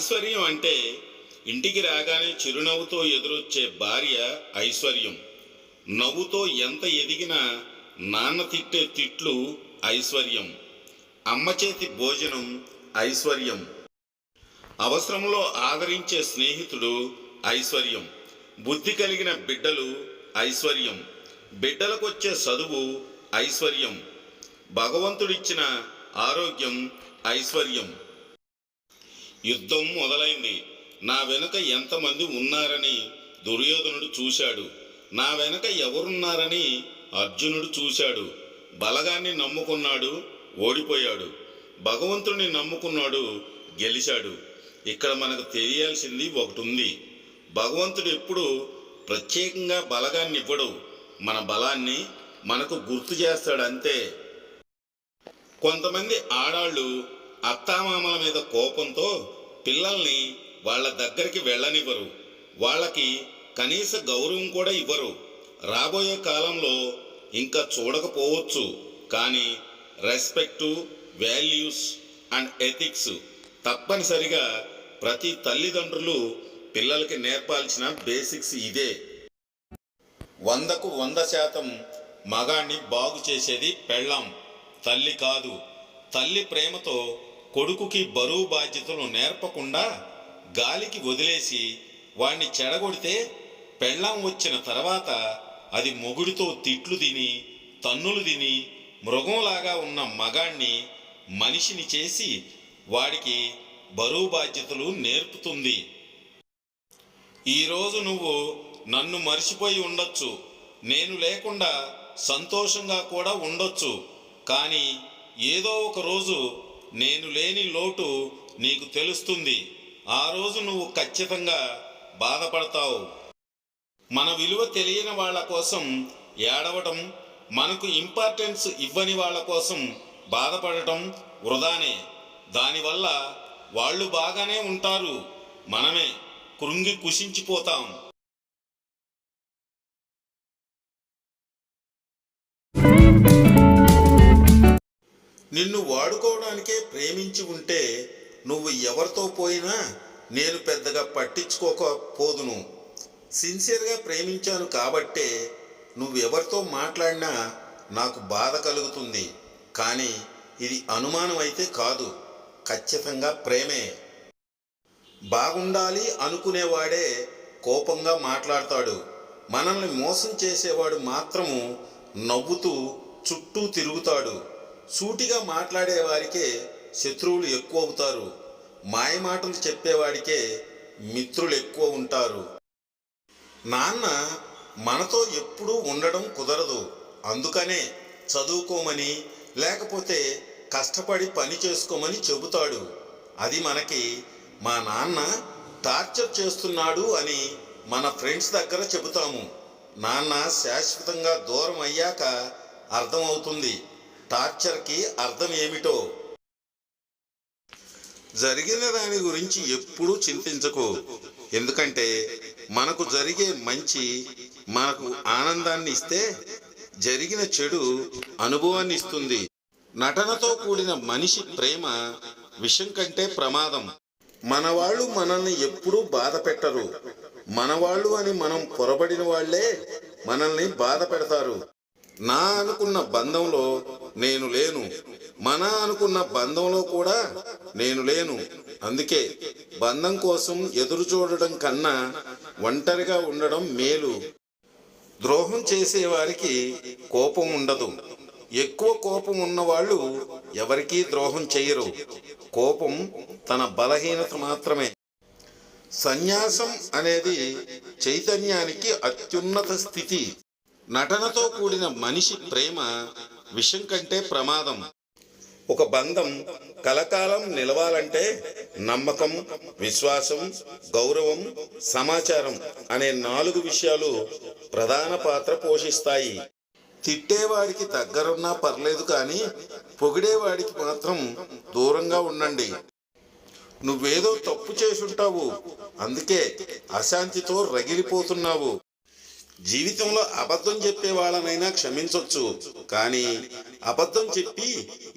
ఐశ్వర్యం అంటే ఇంటికి రాగానే చిరునవ్వుతో ఎదురొచ్చే భార్య ఐశ్వర్యం. నవ్వుతో ఎంత ఎదిగినా నాన్న తిట్టే తిట్లు ఐశ్వర్యం. అమ్మ చేతి భోజనం ఐశ్వర్యం. అవసరంలో ఆదరించే స్నేహితుడు ఐశ్వర్యం. బుద్ధి కలిగిన బిడ్డలు ఐశ్వర్యం. బిడ్డలకొచ్చే చదువు ఐశ్వర్యం. భగవంతుడిచ్చిన ఆరోగ్యం ఐశ్వర్యం. యుద్ధం మొదలైంది. నా వెనుక ఎంతమంది ఉన్నారని దుర్యోధనుడు చూశాడు. నా వెనుక ఎవరున్నారని అర్జునుడు చూశాడు. బలగాన్ని నమ్ముకున్నాడు, ఓడిపోయాడు. భగవంతుడిని నమ్ముకున్నాడు, గెలిచాడు. ఇక్కడ మనకు తెలియాల్సింది ఒకటి ఉంది. భగవంతుడు ఎప్పుడు ప్రత్యేకంగా బలగాన్ని ఇవ్వడు, మన బలాన్ని మనకు గుర్తు చేస్తాడు అంతే. కొంతమంది ఆడాళ్ళు అత్తామామల మీద కోపంతో పిల్లల్ని వాళ్ళ దగ్గరికి వెళ్ళనివ్వరు. వాళ్ళకి కనీస గౌరవం కూడా ఇవ్వరు. రాబోయే కాలంలో ఇంకా చూడకపోవచ్చు, కానీ రెస్పెక్టు, వాల్యూస్ అండ్ ఎథిక్స్ తప్పనిసరిగా ప్రతి తల్లిదండ్రులు పిల్లలకి నేర్పాల్సిన బేసిక్స్ ఇదే. 100కు 100% మగాణ్ణి బాగు చేసేది పెళ్ళాం, తల్లి కాదు. తల్లి ప్రేమతో కొడుకుకి బరువు బాధ్యతలు నేర్పకుండా గాలికి వదిలేసి వాణ్ణి చెడగొడితే పెళ్ళాం వచ్చిన తర్వాత అది మొగుడితో తిట్లు తిని, తన్నులు తిని, మృగంలాగా ఉన్న మగాణ్ణి మనిషిని చేసి వాడికి బరువు బాధ్యతలు నేర్పుతుంది. ఈరోజు నువ్వు నన్ను మర్చిపోయి ఉండొచ్చు, నేను లేకుండా సంతోషంగా కూడా ఉండొచ్చు. కానీ ఏదో ఒక రోజు నేను లేని లోటు నీకు తెలుస్తుంది. ఆ రోజు నువ్వు ఖచ్చితంగా బాధపడతావు. మన విలువ తెలియని వాళ్ళ కోసం ఏడవటం, మనకు ఇంపార్టెన్స్ ఇవ్వని వాళ్ళ కోసం బాధపడటం వృధానే. దానివల్ల వాళ్ళు బాగానే ఉంటారు, మనమే కృంగి కుషించిపోతాం. నిన్ను వాడుకోవడానికే ప్రేమించి ఉంటే నువ్వు ఎవరితో పోయినా నేను పెద్దగా పట్టించుకోకపోదును. సిన్సియర్గా ప్రేమించాను కాబట్టే నువ్వెవరితో మాట్లాడినా నాకు బాధ కలుగుతుంది. కానీ ఇది అనుమానం అయితే కాదు, ఖచ్చితంగా ప్రేమే. బాగుండాలి అనుకునేవాడే కోపంగా మాట్లాడతాడు. మనల్ని మోసం చేసేవాడు మాత్రము నవ్వుతూ చుట్టూ తిరుగుతాడు. సూటిగా మాట్లాడేవారికే శత్రువులు ఎక్కువ అవుతారు. మాయమాటలు చెప్పేవాడికే మిత్రులు ఎక్కువ ఉంటారు. నాన్న మనతో ఎప్పుడూ ఉండడం కుదరదు. అందుకనే చదువుకోమని, లేకపోతే కష్టపడి పని చేసుకోమని చెబుతాడు. అది మనకి మా నాన్న టార్చర్ చేస్తున్నాడు అని మన ఫ్రెండ్స్ దగ్గర చెబుతాము. నాన్న శాశ్వతంగా దూరం అయ్యాక అర్థమవుతుంది టార్చర్కి అర్థం ఏమిటో. జరిగిన దాని గురించి ఎప్పుడూ చింతించకు. ఎందుకంటే మనకు జరిగే మంచి మనకు ఆనందాన్ని ఇస్తే, జరిగిన చెడు అనుభవాన్ని ఇస్తుంది. నటనతో కూడిన మనిషి ప్రేమ విషం కంటే ప్రమాదం. మనవాళ్ళు మనల్ని ఎప్పుడూ బాధ పెట్టరు. మనవాళ్ళు అని మనం పొరబడిన వాళ్లే మనల్ని బాధ పెడతారు. నా అనుకున్న బంధంలో నేను లేను, మన అనుకున్న బంధంలో కూడా నేను లేను. అందుకే బంధం కోసం ఎదురు చూడడం కన్నా ఒంటరిగా ఉండడం మేలు. ద్రోహం చేసేవారికి కోపం ఉండదు. ఎక్కువ కోపం ఉన్నవాళ్ళు ఎవరికీ ద్రోహం చేయరు. కోపం తన బలహీనత మాత్రమే. సన్యాసం అనేది చైతన్యానికి అత్యున్నత స్థితి. నటనతో కూడిన మనిషి ప్రేమ విషం కంటే ప్రమాదం. ఒక బంధం కలకాలం నిలవాలంటే నమ్మకం, విశ్వాసం, గౌరవం, సమాచారం అనే 4 విషయాలు ప్రధాన పాత్ర పోషిస్తాయి. తిట్టేవాడికి దగ్గరున్నా పర్లేదు, కానీ పొగిడేవాడికి మాత్రం దూరంగా ఉండండి. నువ్వేదో తప్పు చేసుంటావు, అందుకే అశాంతితో రగిలిపోతున్నావు. జీవితంలో అబద్ధం చెప్పే వాళ్ళనైనా క్షమించవచ్చు, కానీ అబద్ధం చెప్పి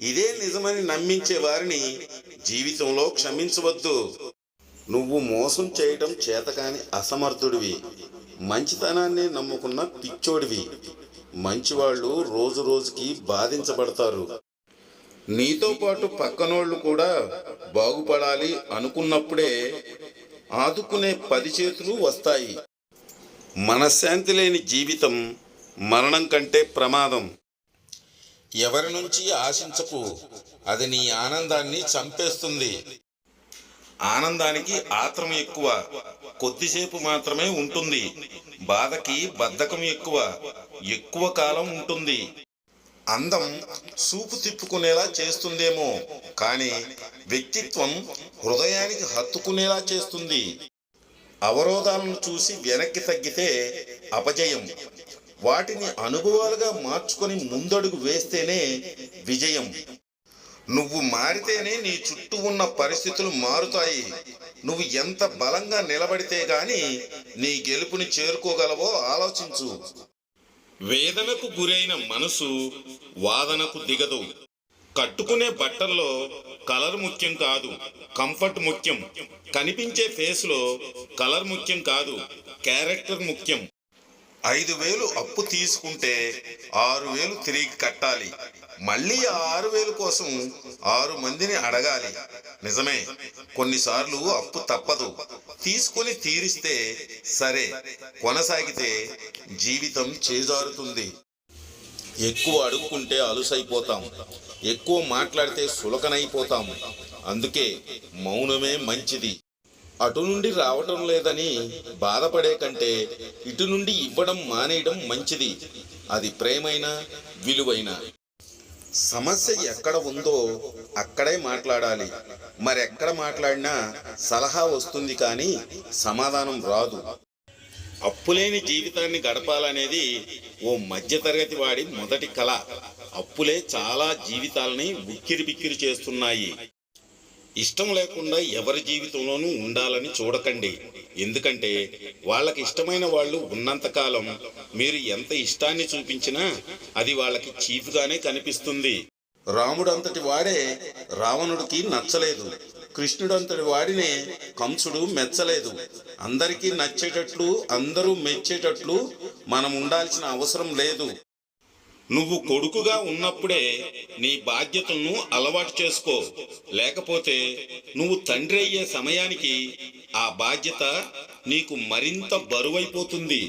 ఇదే నిజమని నమ్మించే వారిని జీవితంలో క్షమించవద్దు. నువ్వు మోసం చేయటం చేతకాని అసమర్థుడివి. మంచితనాన్ని నమ్ముకున్న పిచ్చోడివి. మంచివాళ్ళు రోజు రోజుకి బాధించబడతారు. నీతో పాటు పక్కనోళ్ళు కూడా బాగుపడాలి అనుకున్నప్పుడే ఆదుకునే 10 చేతులు వస్తాయి. మనశ్శాంతి లేని జీవితం మరణం కంటే ప్రమాదం. ఎవరి నుంచి ఆశించకు, అది నీ ఆనందాన్ని చంపేస్తుంది. ఆనందానికి ఆత్రం ఎక్కువ, కొద్దిసేపు మాత్రమే ఉంటుంది. బాధకి బద్ధకం ఎక్కువ, ఎక్కువ కాలం ఉంటుంది. అందం చూపు తిప్పుకునేలా చేస్తుందేమో, కానీ వ్యక్తిత్వం హృదయానికి హత్తుకునేలా చేస్తుంది. అవరోధాలను చూసి వెనక్కి తగ్గితే అపజయం. వాటిని అనుభవాలుగా మార్చుకొని ముందడుగు వేస్తేనే విజయం. నువ్వు మారితేనే నీ చుట్టూ ఉన్న పరిస్థితులు మారుతాయి. నువ్వు ఎంత బలంగా నిలబడితే గాని నీ గెలుపుని చేరుకోగలవో ఆలోచించు. వేదనకు గురైన మనసు వాదనకు దిగదు. కట్టుకునే బట్టల్లో కలర్ ముఖ్యం కాదు, కంఫర్ట్ ముఖ్యం. కనిపించే ఫేస్లో కలర్ ముఖ్యం కాదు, క్యారెక్టర్ ముఖ్యం. 5,000 అప్పు తీసుకుంటే 6,000 తిరిగి కట్టాలి. మళ్ళీ ఆ 6,000 కోసం 6 మందిని అడగాలి. నిజమే, కొన్నిసార్లు అప్పు తప్పదు. తీసుకొని తీరిస్తే సరే, కొనసాగితే జీవితం చేజారుతుంది. ఎక్కువ అడుక్కుంటే అలుసైపోతాం, ఎక్కువ మాట్లాడితే సులకనైపోతాం. అందుకే మౌనమే మంచిది. అటు నుండి రావటం లేదని బాధపడే కంటే ఇటు నుండి ఇవ్వడం మానేయడం మంచిది. అది ప్రేమైనా విలువైనా. సమస్య ఎక్కడ ఉందో అక్కడే మాట్లాడాలి. మరెక్కడ మాట్లాడినా సలహా వస్తుంది కానీ సమాధానం రాదు. అప్పులేని జీవితాన్ని గడపాలనేది ఓ మధ్యతరగతి వాడి మొదటి కల. అప్పులే చాలా జీవితాలని ఉక్కిరి బిక్కిరి చేస్తున్నాయి. ఇష్టం లేకుండా ఎవరి జీవితంలోనూ ఉండాలని చూడకండి. ఎందుకంటే వాళ్ళకి ఇష్టమైన వాళ్ళు ఉన్నంతకాలం మీరు ఎంత ఇష్టాన్ని చూపించినా అది వాళ్ళకి చీఫ్గానే కనిపిస్తుంది. రాముడంతటి వాడే రావణుడికి నచ్చలేదు. కృష్ణుడంతటి వాడినే కంసుడు మెచ్చలేదు. అందరికీ నచ్చేటట్లు, అందరూ మెచ్చేటట్లు మనం ఉండాల్సిన అవసరం లేదు. నువ్వు కొడుకుగా ఉన్నప్పుడే నీ బాధ్యతలను అలవాటు చేసుకో. లేకపోతే నువ్వు తండ్రి అయ్యే సమయానికి ఆ బాధ్యత నీకు మరింత బరువైపోతుంది.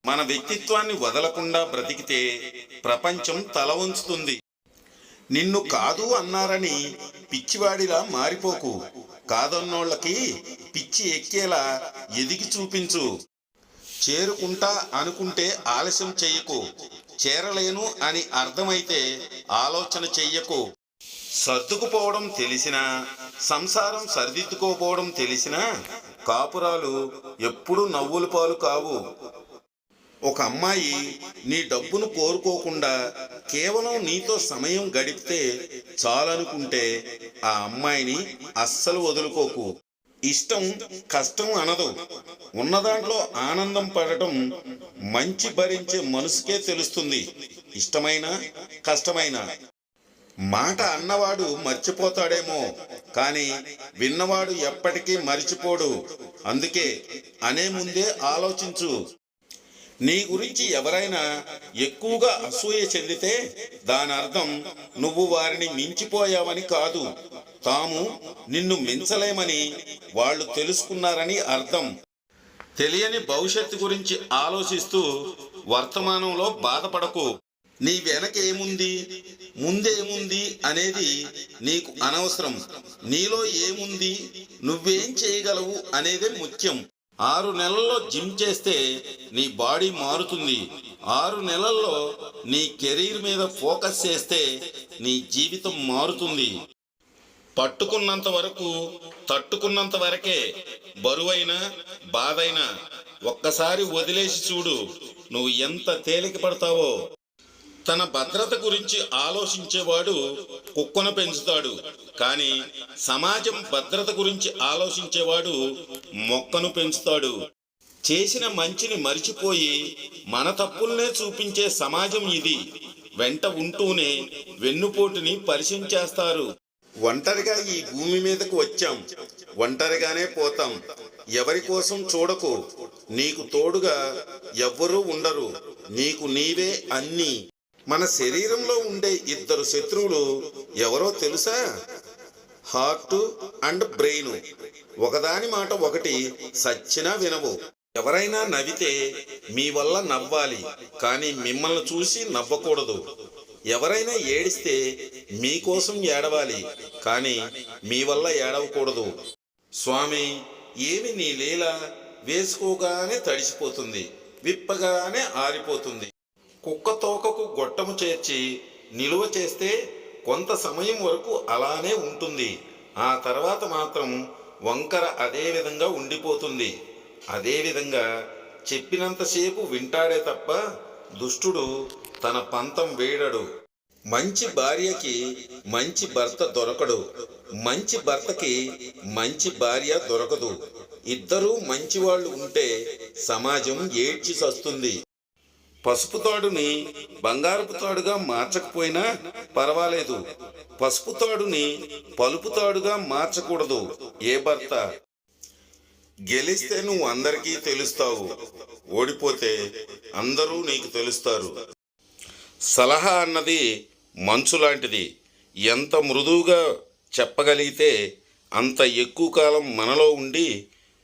మన వ్యక్తిత్వాన్ని వదలకుండా బ్రతికితే ప్రపంచం తల వంచుతుంది. నిన్ను కాదు అన్నారని పిచ్చివాడిలా మారిపోకు. కాదన్నోళ్ళకి పిచ్చి ఎక్కేలా ఎదిగి చూపించు. చేరుకుంటా అనుకుంటే ఆలస్యం చెయ్యకు. చేరలేను అని అర్థమైతే ఆలోచన చెయ్యకు. సర్దుకుపోవడం తెలిసినా, సంసారం సరిదిద్దుకోపోవడం తెలిసినా కాపురాలు ఎప్పుడూ నవ్వుల పాలు కావు. ఒక అమ్మాయి నీ డబ్బును కోరుకోకుండా కేవలం నీతో సమయం గడిపితే చాలనుకుంటే ఆ అమ్మాయిని అస్సలు వదులుకోకు. ఇష్టం కష్టం అనదు. ఉన్నదాంట్లో ఆనందం పడటం మంచి భరించే మనసుకే తెలుస్తుంది. ఇష్టమైన కష్టమైన. మాట అన్నవాడు మర్చిపోతాడేమో, కానీ విన్నవాడు ఎప్పటికీ మర్చిపోడు. అందుకే అనే ముందే ఆలోచించు. నీ గురించి ఎవరైనా ఎక్కువగా అసూయ చెందితే దాని అర్థం నువ్వు వారిని మించిపోయావని కాదు, తాము నిన్ను మించలేమని వాళ్ళు తెలుసుకున్నారని అర్థం. తెలియని భవిష్యత్తు గురించి ఆలోచిస్తూ వర్తమానంలో బాధపడకు. నీ వెనక ఏముంది, ముందేముంది అనేది నీకు అనవసరం. నీలో ఏముంది, నువ్వేం చేయగలవు అనేదే ముఖ్యం. 6 నెలల్లో జిమ్ చేస్తే నీ బాడీ మారుతుంది. 6 నెలల్లో నీ కెరీర్ మీద ఫోకస్ చేస్తే నీ జీవితం మారుతుంది. పట్టుకున్నంత వరకు తట్టుకున్నంత వరకే. బరువైనా బాధైనా ఒక్కసారి వదిలేసి చూడు, నువ్వు ఎంత తేలిక పడతావో. తన భద్రత గురించి ఆలోచించేవాడు కుక్కను పెంచుతాడు, కానీ సమాజం భద్రత గురించి ఆలోచించేవాడు మొక్కను పెంచుతాడు. చేసిన మంచిని మరిచిపోయి మన తప్పుల్నే చూపించే సమాజం ఇది. వెంట ఉంటూనే వెన్నుపోటుని పరిచయం చేస్తారు. ఒంటరిగా ఈ భూమి మీదకు వచ్చాం. ఒంటరిగానే పోతాం. ఎవరి కోసం చూడకు. నీకు తోడుగా ఎవ్వరూ ఉండరు. నీకు నీవే అన్నీ. మన శరీరంలో ఉండే ఇద్దరు శత్రువులు ఎవరో తెలుసా? Heart and brain. ఒకదాని మాట ఒకటి సచ్చినా వినవు. ఎవరైనా నవ్వితే మీ వల్ల నవ్వాలి, కానీ మిమ్మల్ని చూసి నవ్వకూడదు. ఎవరైనా ఏడిస్తే మీకోసం ఏడవాలి, కానీ మీ వల్ల ఏడవకూడదు. స్వామి, ఏమి నీ లీల? వేసుకోగానే తడిసిపోతుంది, విప్పగానే ఆరిపోతుంది. కుక్క తోకకు గొట్టము చేర్చి నిలువ చేస్తే కొంత సమయం వరకు అలానే ఉంటుంది. ఆ తర్వాత మాత్రం వంకర అదే విధంగా ఉండిపోతుంది. అదేవిధంగా చెప్పినంతసేపు వింటాడే తప్ప దుష్టుడు తన పంతం వేడడు. మంచి భార్యకి మంచి భర్త దొరకడు. మంచి భర్తకి మంచి భార్య దొరకదు. ఇద్దరూ మంచివాళ్ళు ఉంటే సమాజం ఏడ్చి చస్తుంది. పసుపు తాడుని బంగారపు తాడుగా మార్చకపోయినా పర్వాలేదు. పసుపు తాడుని పలుపు తాడుగా మార్చకూడదు ఏ భర్త. గెలిస్తే నువ్వు అందరికీ తెలుస్తావు, ఓడిపోతే అందరూ నీకు తెలుస్తారు. సలహా అన్నది మంచు లాంటిది. ఎంత మృదువుగా చెప్పగలిగితే అంత ఎక్కువ కాలం మనలో ఉండి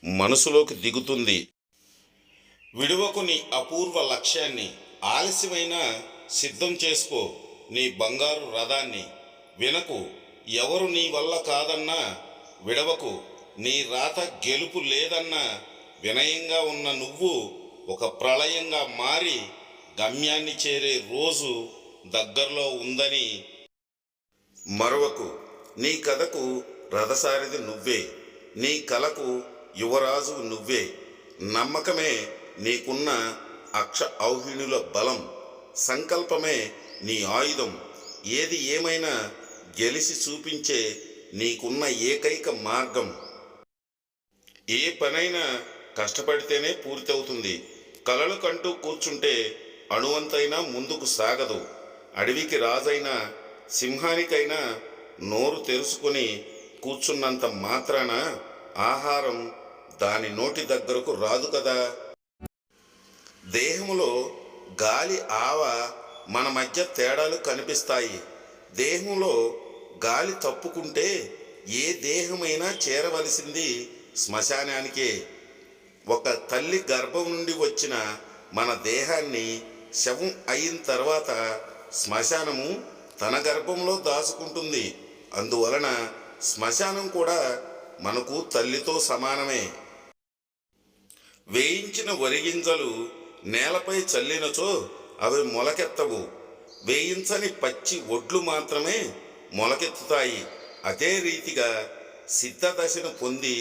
మనసులోకి దిగుతుంది. విడువకు నీ అపూర్వ లక్ష్యాన్ని. ఆలస్యమైన సిద్ధం చేసుకో నీ బంగారు రథాన్ని. వినకు ఎవరు నీ వల్ల కాదన్నా. విడవకు నీ రాత గెలుపు లేదన్నా. వినయంగా ఉన్న నువ్వు ఒక ప్రళయంగా మారి గమ్యాన్ని చేరే రోజు దగ్గరలో ఉందని మరవకు. నీ కథకు రథసారిది నువ్వే. నీ కలకు యువరాజు నువ్వే. నమ్మకమే నీకున్న అక్ష ఔహిణుల బలం. సంకల్పమే నీ ఆయుధం. ఏది ఏమైనా గెలిచి చూపించే నీకున్న ఏకైక మార్గం. ఏ పనైనా కష్టపడితేనే పూర్తవుతుంది. కలలు కంటూ కూర్చుంటే అణువంతైనా ముందుకు సాగదు. అడవికి రాజైనా సింహానికైనా నోరు తెరుచుకొని కూర్చున్నంత మాత్రాన ఆహారం దాని నోటి దగ్గరకు రాదు కదా. దేహంలో గాలి ఆవ మన మధ్య తేడాలు కనిపిస్తాయి. దేహంలో గాలి తప్పుకుంటే ఏ దేహమైనా చేరవలసింది శ్మశానానికే. ఒక తల్లి గర్భం నుండి వచ్చిన మన దేహాన్ని శవం అయిన తర్వాత శ్మశానము తన గర్భంలో దాచుకుంటుంది. అందువలన శ్మశానం కూడా మనకు తల్లితో సమానమే. వేయించిన వరిగింజలు నేలపై చల్లినచో అవి మొలకెత్తవు. వేయించని పచ్చి ఒడ్లు మాత్రమే మొలకెత్తుతాయి. అదే రీతిగా సిద్ధదశను పొంది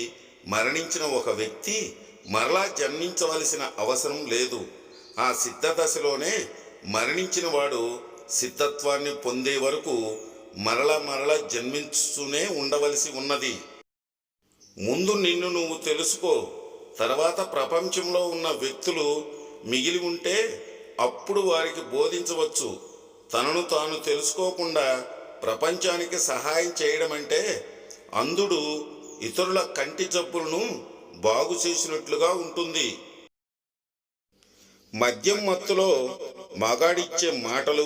మరణించిన ఒక వ్యక్తి మరలా జన్మించవలసిన అవసరం లేదు. ఆ సిద్ధదశలోనే మరణించిన వాడు సిద్ధత్వాన్ని పొందే వరకు మరల జన్మించుతూనే ఉండవలసి ఉన్నది. ముందు నిన్ను నువ్వు తెలుసుకో. తర్వాత ప్రపంచంలో ఉన్న వ్యక్తులు మిగిలి ఉంటే అప్పుడు వారికి బోధించవచ్చు. తనను తాను తెలుసుకోకుండా ప్రపంచానికి సహాయం చేయడం అంటే అంధుడు ఇతరుల కంటి జబ్బులను బాగు చేసినట్లుగా ఉంటుంది. మద్యం మత్తులో మగాడిచ్చే మాటలు,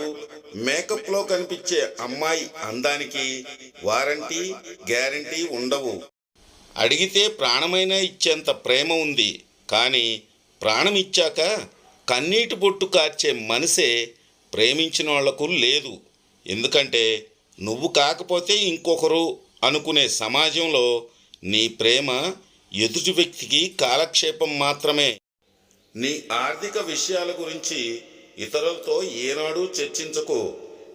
మేకప్లో కనిపించే అమ్మాయి అందానికి వారంటీ గ్యారంటీ ఉండవు. అడిగితే ప్రాణమైనా ఇచ్చేంత ప్రేమ ఉంది, కానీ ప్రాణం ఇచ్చాక కన్నీటి బొట్టు కార్చే మనసే ప్రేమించిన వాళ్లకు లేదు. ఎందుకంటే నువ్వు కాకపోతే ఇంకొకరు అనుకునే సమాజంలో నీ ప్రేమ ఎదుటి వ్యక్తికి కాలక్షేపం మాత్రమే. నీ ఆర్థిక విషయాల గురించి ఇతరులతో ఏనాడూ చర్చించకు.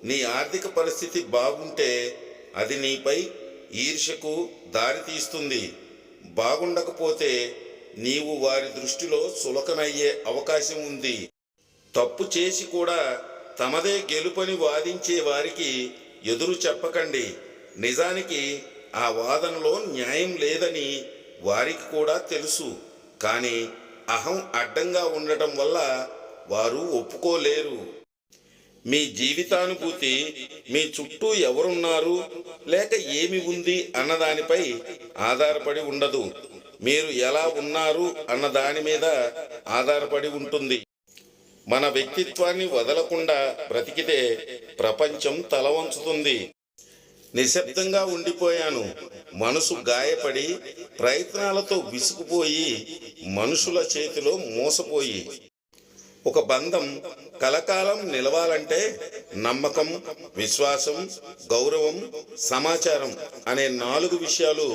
నీ ఆర్థిక పరిస్థితి బాగుంటే అది నీపై ఈర్ష్యకు దారితీస్తుంది. బాగుండకపోతే నీవు వారి దృష్టిలో చులకనయ్యే అవకాశం ఉంది. తప్పు చేసి కూడా తమదే గెలుపని వాదించే వారికి ఎదురు చెప్పకండి. నిజానికి ఆ వాదనలో న్యాయం లేదని వారికి కూడా తెలుసు. కానీ అహం అడ్డంగా ఉండటం వల్ల వారు ఒప్పుకోలేరు. మీ జీవితానుభూతి మీ చుట్టూ ఎవరున్నారు లేక ఏమి ఉంది అన్నదానిపై ఆధారపడి ఉండదు. మీరు ఎలా ఉన్నారు అన్న దాని మీద ఆధారపడి ఉంటుంది. మన వ్యక్తిత్వాన్ని వదలకుండా బ్రతికితే ప్రపంచం తల వంచుతుంది. నిశ్శబ్దంగా ఉండిపోయాను. మనసు గాయపడి ప్రయత్నాలతో విసుగుపోయి మనుషుల చేతిలో మోసపోయి. ఒక బంధం కలకాలం నిలవాలంటే నమ్మకం, విశ్వాసం, గౌరవం, సమాచారం అనే 4 విషయాలు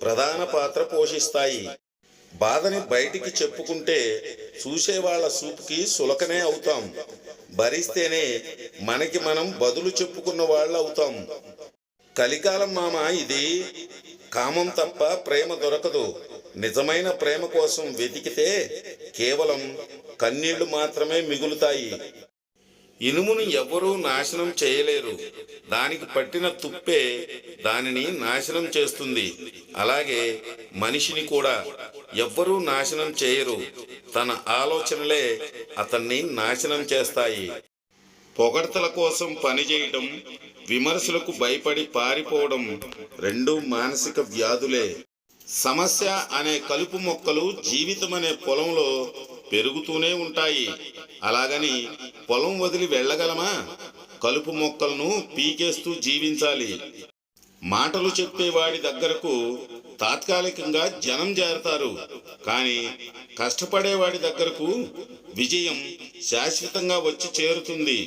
ప్రధాన పాత్ర పోషిస్తాయి. బాధని బయటికి చెప్పుకుంటే చూసేవాళ్ల చూపుకి సులకనే అవుతాం. భరిస్తేనే మనకి మనం బదులు చెప్పుకున్న వాళ్ళు అవుతాం. కలికాలం మామ ఇది. కామం తప్ప ప్రేమ దొరకదు. నిజమైన ప్రేమ కోసం వెతికితే కేవలం కన్నీళ్లు మాత్రమే మిగులుతాయి. ఇనుమును ఎవ్వరూ నాశనం చేయలేరు. దానికి పట్టిన తుప్పే దానిని నాశనం చేస్తుంది. అలాగే మనిషిని కూడా ఎవ్వరూ నాశనం చేయరు. తన ఆలోచనలే అతన్ని నాశనం చేస్తాయి. పొగడ్తల కోసం పనిచేయటం, విమర్శలకు భయపడి పారిపోవడం రెండూ మానసిక వ్యాధులే. సమస్య అనే కలుపు మొక్కలు జీవితం అనే పొలంలో పెరుగుతూనే ఉంటాయి. అలాగని పొలం వదిలి వెళ్ళగలమా? కలుపు మొక్కలను పీకేస్తూ జీవించాలి. మాటలు చెప్పేవాడి దగ్గరకు తాత్కాలికంగా జనం చేరతారు, కానీ కష్టపడేవాడి దగ్గరకు విజయం శాశ్వతంగా వచ్చి చేరుతుంది.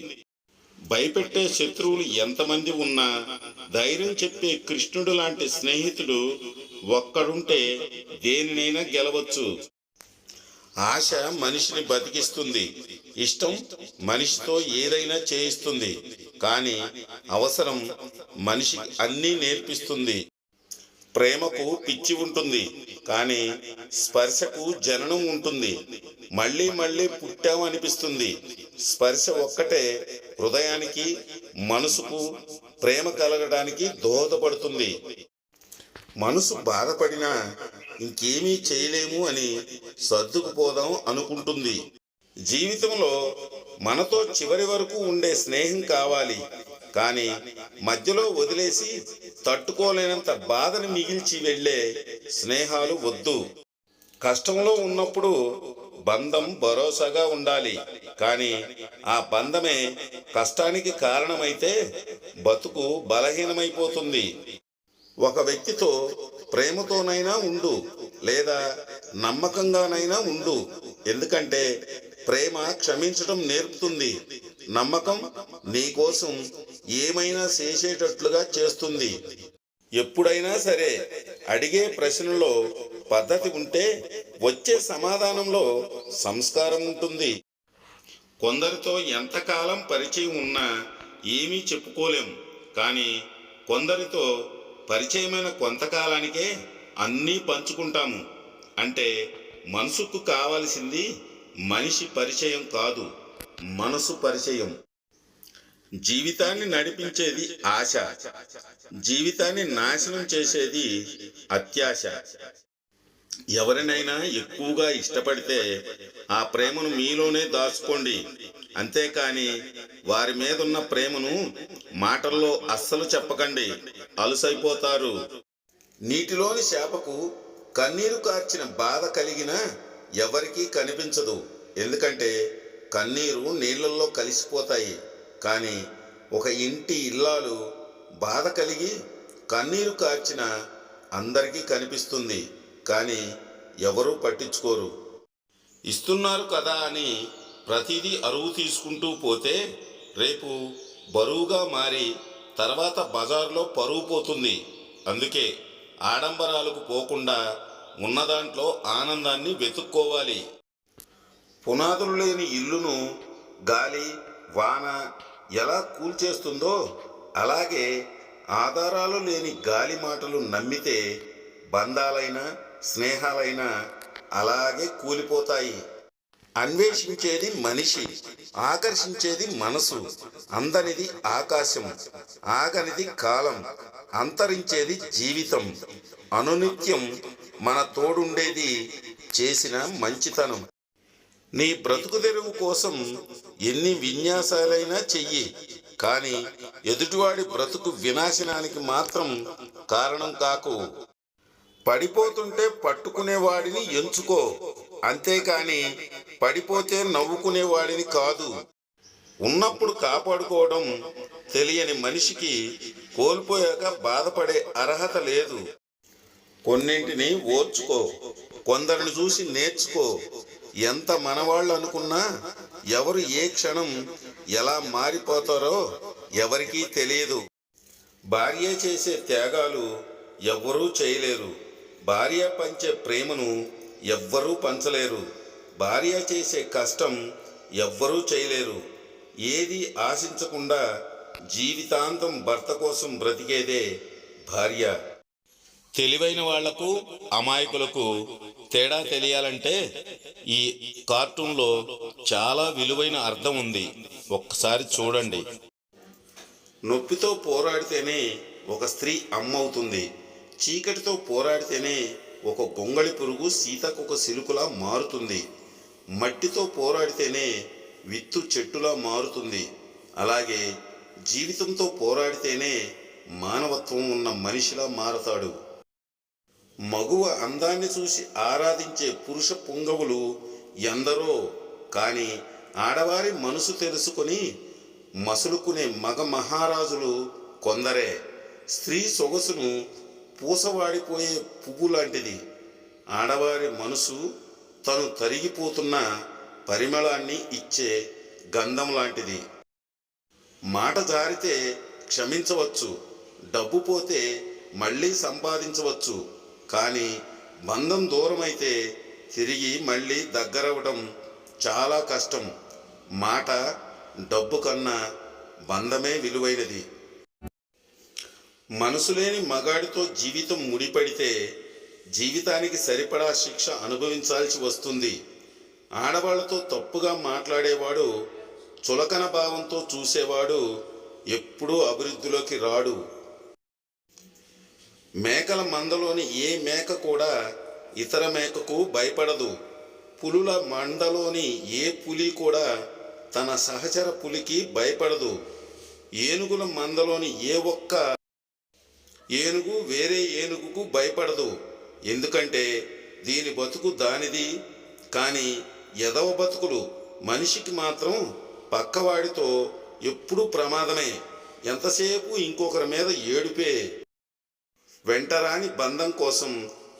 భయపెట్టే శత్రువులు ఎంతమంది ఉన్నా ధైర్యం చెప్పే కృష్ణుడు లాంటి స్నేహితుడు ఒక్కడుంటే దేనినైనా గెలవచ్చు. ఆశ మనిషిని బతికిస్తుంది. ఇష్టం మనిషితో ఏదైనా చేయిస్తుంది. కానీ అవసరం మనిషికి అన్నీ నేర్పిస్తుంది. ప్రేమకు పిచ్చి ఉంటుంది, కానీ స్పర్శకు జననం ఉంటుంది. మళ్ళీ మళ్ళీ పుట్టామనిపిస్తుంది. స్పర్శ ఒక్కటే హృదయానికి, మనసుకు ప్రేమ కలగడానికి దోహదపడుతుంది. మనసు బాధపడినా ఇంకేమీ చేయలేము అని సర్దుకుపోదాం అనుకుంటుంది. జీవితంలో మనతో చివరి వరకు ఉండే స్నేహం కావాలి, కానీ మధ్యలో వదిలేసి తట్టుకోలేనంత బాధని మిగిల్చి వెళ్ళే స్నేహాలు వద్దు. కష్టంలో ఉన్నప్పుడు బంధం భరోసాగా ఉండాలి, కానీ ఆ బంధమే కష్టానికి కారణమైతే బతుకు బలహీనమైపోతుంది. ఒక వ్యక్తితో ప్రేమతోనైనా ఉండు, లేదా నమ్మకంగానైనా ఉండు. ఎందుకంటే ప్రేమ క్షమించడం నేర్పుతుంది. నమ్మకం నీకోసం ఏమైనా చేసేటట్లుగా చేస్తుంది. ఎప్పుడైనా సరే అడిగే ప్రశ్నలో పద్ధతి ఉంటే వచ్చే సమాధానంలో సంస్కారం ఉంటుంది. కొందరితో ఎంతకాలం పరిచయం ఉన్నా ఏమీ చెప్పుకోలేం, కానీ కొందరితో పరిచయమైన కొంతకాలానికే అన్నీ పంచుకుంటాము. అంటే మనసుకు కావలసింది మనిషి పరిచయం కాదు, మనసు పరిచయం. జీవితాన్ని నడిపించేది ఆశ, జీవితాన్ని నాశనం చేసేది అత్యాశ. ఎవరినైనా ఎక్కువగా ఇష్టపడితే ఆ ప్రేమను మీలోనే దాచుకోండి. అంతేకాని వారి మీదున్న ప్రేమను మాటల్లో అస్సలు చెప్పకండి, అలుసైపోతారు. నీటిలోని చేపకు కన్నీరు కార్చిన బాధ కలిగినా ఎవరికీ కనిపించదు. ఎందుకంటే కన్నీరు నీళ్ళల్లో కలిసిపోతాయి. కానీ ఒక ఇంటి ఇల్లాలు బాధ కలిగి కన్నీరు కార్చిన అందరికీ కనిపిస్తుంది, కానీ ఎవరూ పట్టించుకోరు. ఇస్తున్నారు కదా అని ప్రతిదీ అరువు తీసుకుంటూ పోతే రేపు బరువుగా మారి తర్వాత బజార్లో పరువు పోతుంది. అందుకే ఆడంబరాలకు పోకుండా ఉన్నదాంట్లో ఆనందాన్ని వెతుక్కోవాలి. పునాదులు లేని ఇల్లును గాలి, వాన ఎలా కూల్చేస్తుందో అలాగే ఆధారాలు లేని గాలి మాటలు నమ్మితే బంధాలైనా స్నేహాలైనా అలాగే కూలిపోతాయి. అన్వేషించేది మనిషి, ఆకర్షించేది మనసు. అందనిది ఆకాశం, ఆగనిది కాలం, అంతరించేది జీవితం. అనునిత్యం మన తోడుండేది చేసిన మంచితనం. నీ బ్రతుకు తెరువు కోసం ఎన్ని విన్యాసాలైనా చెయ్యి, కానీ ఎదుటివాడి బ్రతుకు వినాశనానికి మాత్రం కారణం కాకు. పడిపోతుంటే పట్టుకునేవాడిని ఎంచుకో, అంతేకాని పడిపోతే నవ్వుకునేవాడిని కాదు. ఉన్నప్పుడు కాపాడుకోవడం తెలియని మనిషికి కోల్పోయాక బాధపడే అర్హత లేదు. కొన్నింటిని ఓర్చుకో, కొందరిని చూసి నేర్చుకో. ఎంత మనవాళ్ళు అనుకున్నా ఎవరు ఏ క్షణం ఎలా మారిపోతారో ఎవరికీ తెలియదు. భార్య చేసే త్యాగాలు ఎవ్వరూ చేయలేరు. భార్య పంచే ప్రేమను ఎవ్వరూ పంచలేరు. భార్య చేసే కష్టం ఎవ్వరూ చేయలేరు. ఏది ఆశించకుండా జీవితాంతం భర్త కోసం బ్రతికేదే భార్య. తెలివైన వాళ్లకు అమాయకులకు తేడా తెలియాలంటే ఈ కార్టూన్లో చాలా విలువైన అర్థం ఉంది. ఒక్కసారి చూడండి. నొప్పితో పోరాడితేనే ఒక స్త్రీ అమ్మవుతుంది. చీకటితో పోరాడితేనే ఒక గొంగళి పురుగు సీతకొక సిలుకులా మారుతుంది. మట్టితో పోరాడితేనే విత్తు చెట్టులా మారుతుంది. అలాగే జీవితంతో పోరాడితేనే మానవత్వం ఉన్న మనిషిలా మారతాడు. మగువ అందాన్ని చూసి ఆరాధించే పురుష పుంగవులు ఎందరో, కానీ ఆడవారి మనసు తెలుసుకొని మసులుకునే మగ మహారాజులు కొందరే. స్త్రీ సొగసును పూసవాడిపోయే పువ్వు లాంటిది. ఆడవారి మనసు తను తరిగిపోతున్న పరిమళాన్ని ఇచ్చే గంధం లాంటిది. మాట జారితే క్షమించవచ్చు, డబ్బు పోతే మళ్ళీ సంపాదించవచ్చు, కానీ బంధం దూరమైతే తిరిగి మళ్ళీ దగ్గరవడం చాలా కష్టం. మాట డబ్బు కన్నా బంధమే విలువైనది. మనసు లేని మగాడితో జీవితం ముడిపడితే జీవితానికి సరిపడా శిక్ష అనుభవించాల్సి వస్తుంది. ఆడవాళ్లతో తప్పుగా మాట్లాడేవాడు, చులకన భావంతో చూసేవాడు ఎప్పుడూ అభివృద్ధిలోకి రాడు. మేకల మందలోని ఏ మేక కూడా ఇతర మేకకు భయపడదు. పులుల మందలోని ఏ పులి కూడా తన సహచర పులికి భయపడదు. ఏనుగుల మందలోని ఏ ఒక్క ఏనుగు వేరే ఏనుగుకు భయపడదు. ఎందుకంటే దీని బతుకు దానిది. కానీ ఎదవ బతుకులు మనిషికి మాత్రం పక్కవాడితో ఎప్పుడూ ప్రమాదమే. ఎంతసేపు ఇంకొకరి మీద ఏడుపే. వెంటరాని బంధం కోసం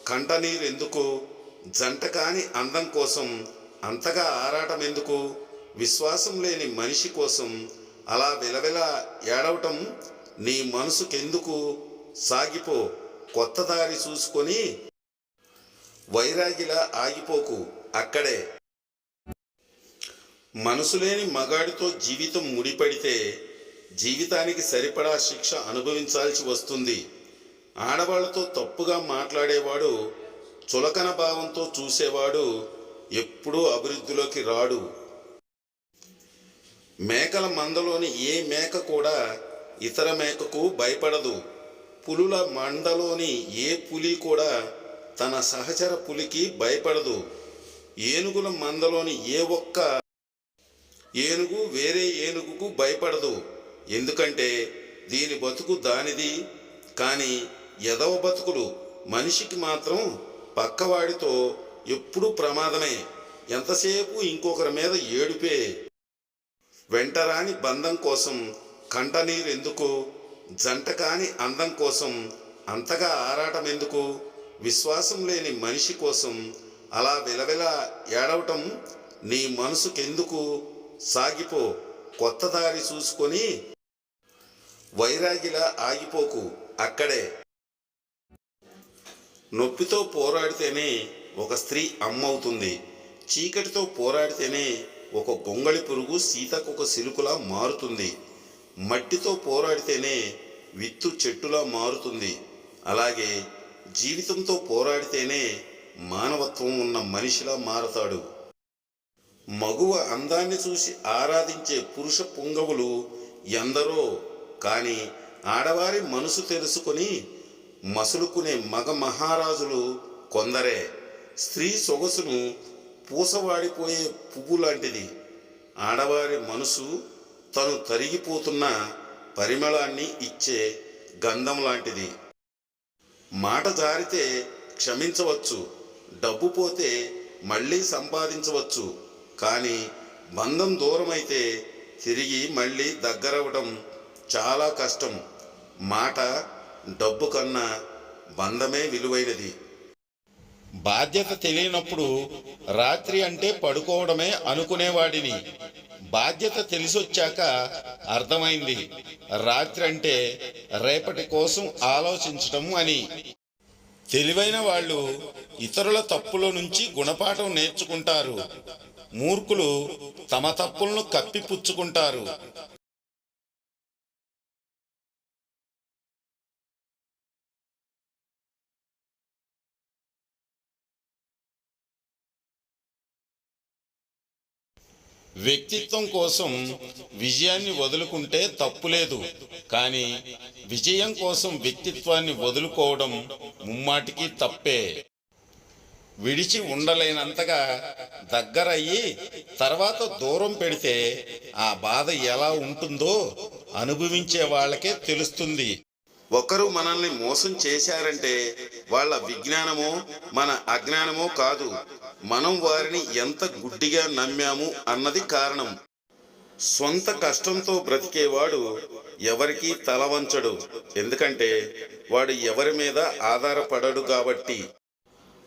కంటనీరు ఎందుకు? జంట కాని అందం కోసం అంతగా ఆరాటం ఎందుకు? విశ్వాసం లేని మనిషి కోసం అలా విలవిల ఏడవటం నీ మనసుకెందుకు? సాగిపో, కొత్త దారి చూసుకొని. వైరాగిలా ఆగిపోకు, అక్కడే. మనసు లేని మగాడితో జీవితం ముడిపడితే జీవితానికి సరిపడా శిక్ష అనుభవించాల్సి వస్తుంది. ఆడవాళ్లతో తప్పుగా మాట్లాడేవాడు, చులకన భావంతో చూసేవాడు ఎప్పుడూ అభివృద్ధిలోకి రాడు. మేకల మందలోని ఏ మేక కూడా ఇతర మేకకు భయపడదు. పులుల మందలోని ఏ పులి కూడా తన సహచర పులికి భయపడదు. ఏనుగుల మందలోని ఏ ఒక్క ఏనుగు వేరే ఏనుగుకు భయపడదు. ఎందుకంటే దీని బతుకు దానిది. కానీ ఎదవ బతుకులు మనిషికి మాత్రం పక్కవాడితో ఎప్పుడూ ప్రమాదమే. ఎంతసేపు ఇంకొకరి మీద ఏడుపే. వెంటరాని బంధం కోసం కంటనీరు ఎందుకు? జంట కాని అందం కోసం అంతగా ఆరాటం ఎందుకు? విశ్వాసం లేని మనిషి కోసం అలా విలవిల ఏడవటం నీ మనసుకెందుకు? సాగిపో, కొత్త దారి చూసుకొని. వైరాగిలా ఆగిపోకు, అక్కడే. నొప్పితో పోరాడితేనే ఒక స్త్రీ అమ్మవుతుంది. చీకటితో పోరాడితేనే ఒక గొంగళి పురుగు సీతకొక సిలుకులా మారుతుంది. మట్టితో పోరాడితేనే విత్తు చెట్టులా మారుతుంది. అలాగే జీవితంతో పోరాడితేనే మానవత్వం ఉన్న మనిషిలా మారతాడు. మగువ అందాన్ని చూసి ఆరాధించే పురుష పుంగవులు ఎందరో, కానీ ఆడవారి మనసు తెలుసుకొని మసులుకునే మగ మహారాజులు కొందరే. స్త్రీ సొగసును పూసవాడిపోయే పువ్వు లాంటిది. ఆడవారి మనసు తను తరిగిపోతున్న పరిమళాన్ని ఇచ్చే గంధం లాంటిది. మాట జారితే క్షమించవచ్చు, డబ్బు పోతే మళ్ళీ సంపాదించవచ్చు. కానీ బంధం దూరమైతే తిరిగి మళ్ళీ దగ్గరవడం చాలా కష్టం. మాట డబ్బు కన్నా బంధమే విలువైనది. బాధ్యత తెలియనప్పుడు రాత్రి అంటే పడుకోవడమే అనుకునేవాడిని. బాధ్యత తెలిసొచ్చాక అర్థమైంది రాత్రి అంటే రేపటి కోసం ఆలోచించటం అని. తెలివైన వాళ్ళు ఇతరుల తప్పుల నుంచి గుణపాఠం నేర్చుకుంటారు. మూర్ఖులు తమ తప్పులను కప్పిపుచ్చుకుంటారు. వ్యక్తిత్వం కోసం విజయాన్ని వదులుకుంటే తప్పులేదు, కానీ విజయం కోసం వ్యక్తిత్వాన్ని వదులుకోవడం ముమ్మాటికి తప్పే. విడిచి ఉండలేనంతగా దగ్గరయ్యి తర్వాత దూరం పెడితే ఆ బాధ ఎలా ఉంటుందో అనుభవించే వాళ్ళకే తెలుస్తుంది. ఒకరు మనల్ని మోసం చేశారంటే వాళ్ళ విజ్ఞానమో మన అజ్ఞానమో కాదు, మనం వారిని ఎంత గుడ్డిగా నమ్మాము అన్నది కారణం. సొంత కష్టంతో బ్రతికేవాడు ఎవరికీ తల వంచడు, ఎందుకంటే వాడు ఎవరి మీద ఆధారపడడు కాబట్టి.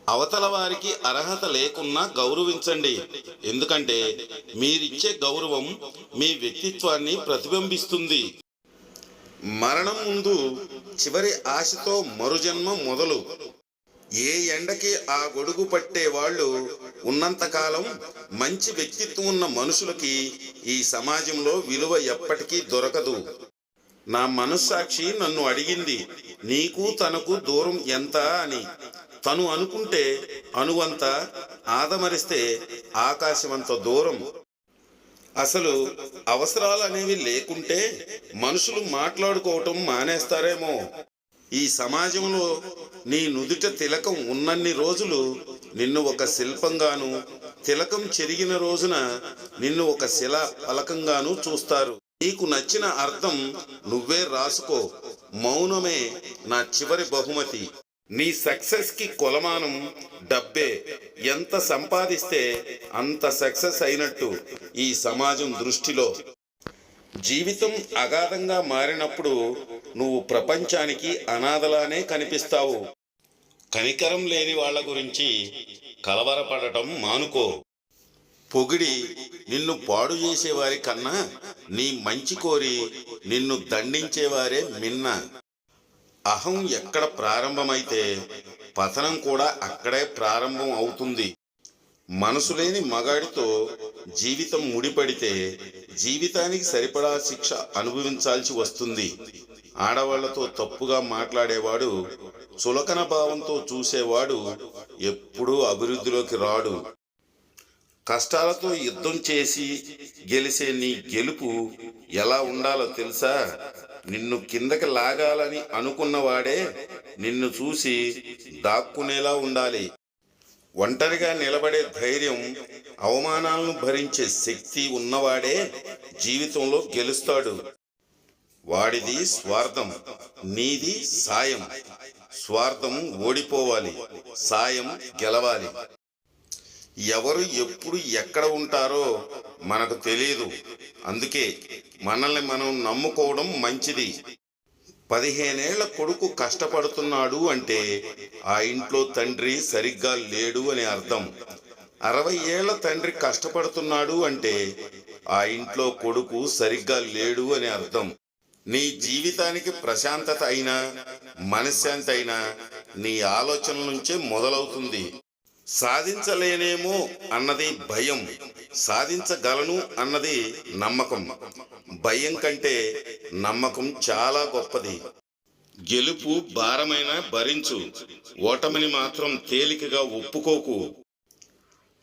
అవతల వారికి అర్హత లేకున్నా గౌరవించండి, ఎందుకంటే మీరిచ్చే గౌరవం మీ వ్యక్తిత్వాన్ని ప్రతిబింబిస్తుంది. మరణం ముందు చివరి ఆశతో మరుజన్మ మొదలు. ఏ ఎండకి ఆ గొడుగు పట్టే వాళ్ళు ఉన్నంతకాలం మంచి వ్యక్తిత్వం ఉన్న మనుషులకి ఈ సమాజంలో విలువ ఎప్పటికీ దొరకదు. నా మనస్సాక్షి నన్ను అడిగింది, నీకు తనకు దూరం ఎంత అని. తను అనుకుంటే అణువంత, ఆదమరిస్తే ఆకాశమంత దూరం. అసలు అవసరాలు అనేవి లేకుంటే మనుషులు మాట్లాడుకోవటం మానేస్తారేమో. ఈ సమాజంలో నీ నుదుట తిలకం ఉన్నన్ని రోజులు నిన్ను ఒక శిల్పంగాను, తిలకం చెరిగిన రోజున నిన్ను ఒక శిలా ఫలకంగాను చూస్తారు. నీకు నచ్చిన అర్థం నువ్వే రాసుకో. మౌనమే నా చివరి బహుమతి. నీ సక్సెస్ కి కొలమానం డబ్బే. ఎంత సంపాదిస్తే అంత సక్సెస్ అయినట్టు ఈ సమాజం దృష్టిలో. జీవితం అగాధంగా మారినప్పుడు నువ్వు ప్రపంచానికి అనాథలానే కనిపిస్తావు. కనికరం లేని వాళ్ళ గురించి కలవరపడటం మానుకో. పొగిడి నిన్ను పాడు చేసేవారి కన్నా నీ మంచి కోరి నిన్ను దండించేవారే మిన్న. అహం ఎక్కడ ప్రారంభమైతే పతనం కూడా అక్కడే ప్రారంభం అవుతుంది. మనసు లేని మగాడితో జీవితం ముడిపడితే జీవితానికి సరిపడా శిక్ష అనుభవించాల్సి వస్తుంది. ఆడవాళ్లతో తప్పుగా మాట్లాడేవాడు, చులకన భావంతో చూసేవాడు ఎప్పుడూ అభివృద్ధిలోకి రాడు. కష్టాలతో యుద్ధం చేసి గెలిచే నీ గెలుపు ఎలా ఉండాలో తెలుసా? నిన్ను కిందకి లాగాలని అనుకున్నవాడే నిన్ను చూసి దాక్కునేలా ఉండాలి. ఒంటరిగా నిలబడే ధైర్యం, అవమానాలను భరించే శక్తి ఉన్నవాడే జీవితంలో గెలుస్తాడు. వాడిది స్వార్థం, నీది సాయం. స్వార్థం ఓడిపోవాలి, సాయం గెలవాలి. ఎవరు ఎప్పుడు ఎక్కడ ఉంటారో మనకు తెలియదు. అందుకే మనల్ని మనం నమ్ముకోవడం మంచిది. 15 ఏళ్ల కొడుకు కష్టపడుతున్నాడు అంటే ఆ ఇంట్లో తండ్రి సరిగ్గా లేడు అని అర్థం. 60 ఏళ్ల తండ్రి కష్టపడుతున్నాడు అంటే ఆ ఇంట్లో కొడుకు సరిగ్గా లేడు అని అర్థం. నీ జీవితానికి ప్రశాంతత అయినా మనశ్శాంతి అయినా నీ ఆలోచనల నుంచే మొదలవుతుంది. సాధించలేనేమో అన్నది భయం, సాధించగలను అన్నది నమ్మకం. భయం కంటే నమ్మకం చాలా గొప్పది. గెలుపు భారమైన భరించు, ఓటమిని మాత్రం తేలికగా ఒప్పుకోకు.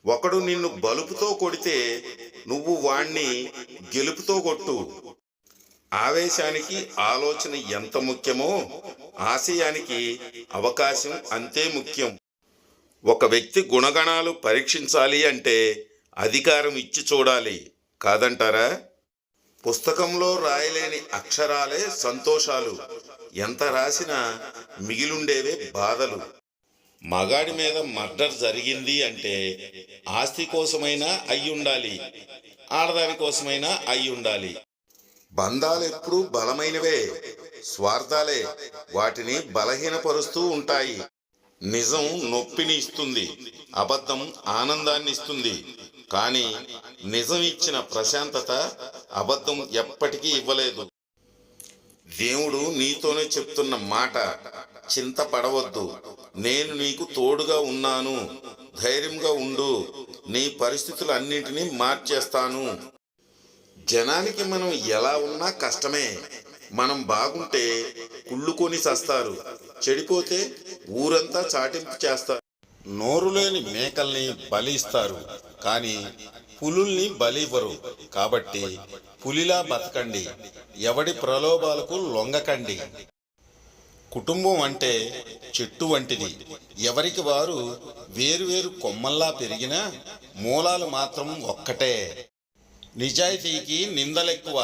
ఒకడు నిన్ను బలుపుతో కొడితే నువ్వు వాణ్ణి గెలుపుతో కొట్టు. ఆవేశానికి ఆలోచన ఎంత ముఖ్యమో ఆశయానికి అవకాశం అంతే ముఖ్యం. ఒక వ్యక్తి గుణగణాలు పరీక్షించాలి అంటే అధికారం ఇచ్చి చూడాలి, కాదంటారా? పుస్తకంలో రాయలేని అక్షరాలే సంతోషాలు, ఎంత రాసినా మిగిలుండేవే బాధలు. మగాడి మీద మర్డర్ జరిగింది అంటే ఆస్తి కోసమైనా అయ్యుండాలి, ఆడదాని కోసమైనా అయ్యుండాలి. బంధాలెప్పుడూ బలమైనవే, స్వార్థాలే వాటిని బలహీనపరుస్తూ ఉంటాయి. నిజం నొప్పిని ఇస్తుంది, అబద్ధం ఆనందాన్ని ఇస్తుంది. కానీ నిజం ఇచ్చిన ప్రశాంతత అబద్ధం ఎప్పటికీ ఇవ్వలేదు. దేవుడు నీతోనే చెప్తున్న మాట, చింతపడవద్దు, నేను నీకు తోడుగా ఉన్నాను, ధైర్యంగా ఉండు, నీ పరిస్థితులన్నింటినీ మార్చేస్తాను. జనానికి మనం ఎలా ఉన్నా కష్టమే. మనం బాగుంటే కుళ్ళుకొని చస్తారు, చెడిపోతే ఊరంతా చాటింపు చేస్తారు. నోరు లేని మేకల్ని బలి ఇస్తారు, కానీ పులుల్ని బలివ్వరు. కాబట్టి పులిలా బతకండి, ఎవడి ప్రలోభాలకు లొంగకండి. కుటుంబం అంటే చెట్టు వంటిది, ఎవరికి వారు వేరువేరు కొమ్మల్లా పెరిగినా మూలాలు మాత్రం ఒక్కటే. నిజాయితీకి నిందలెక్కువ,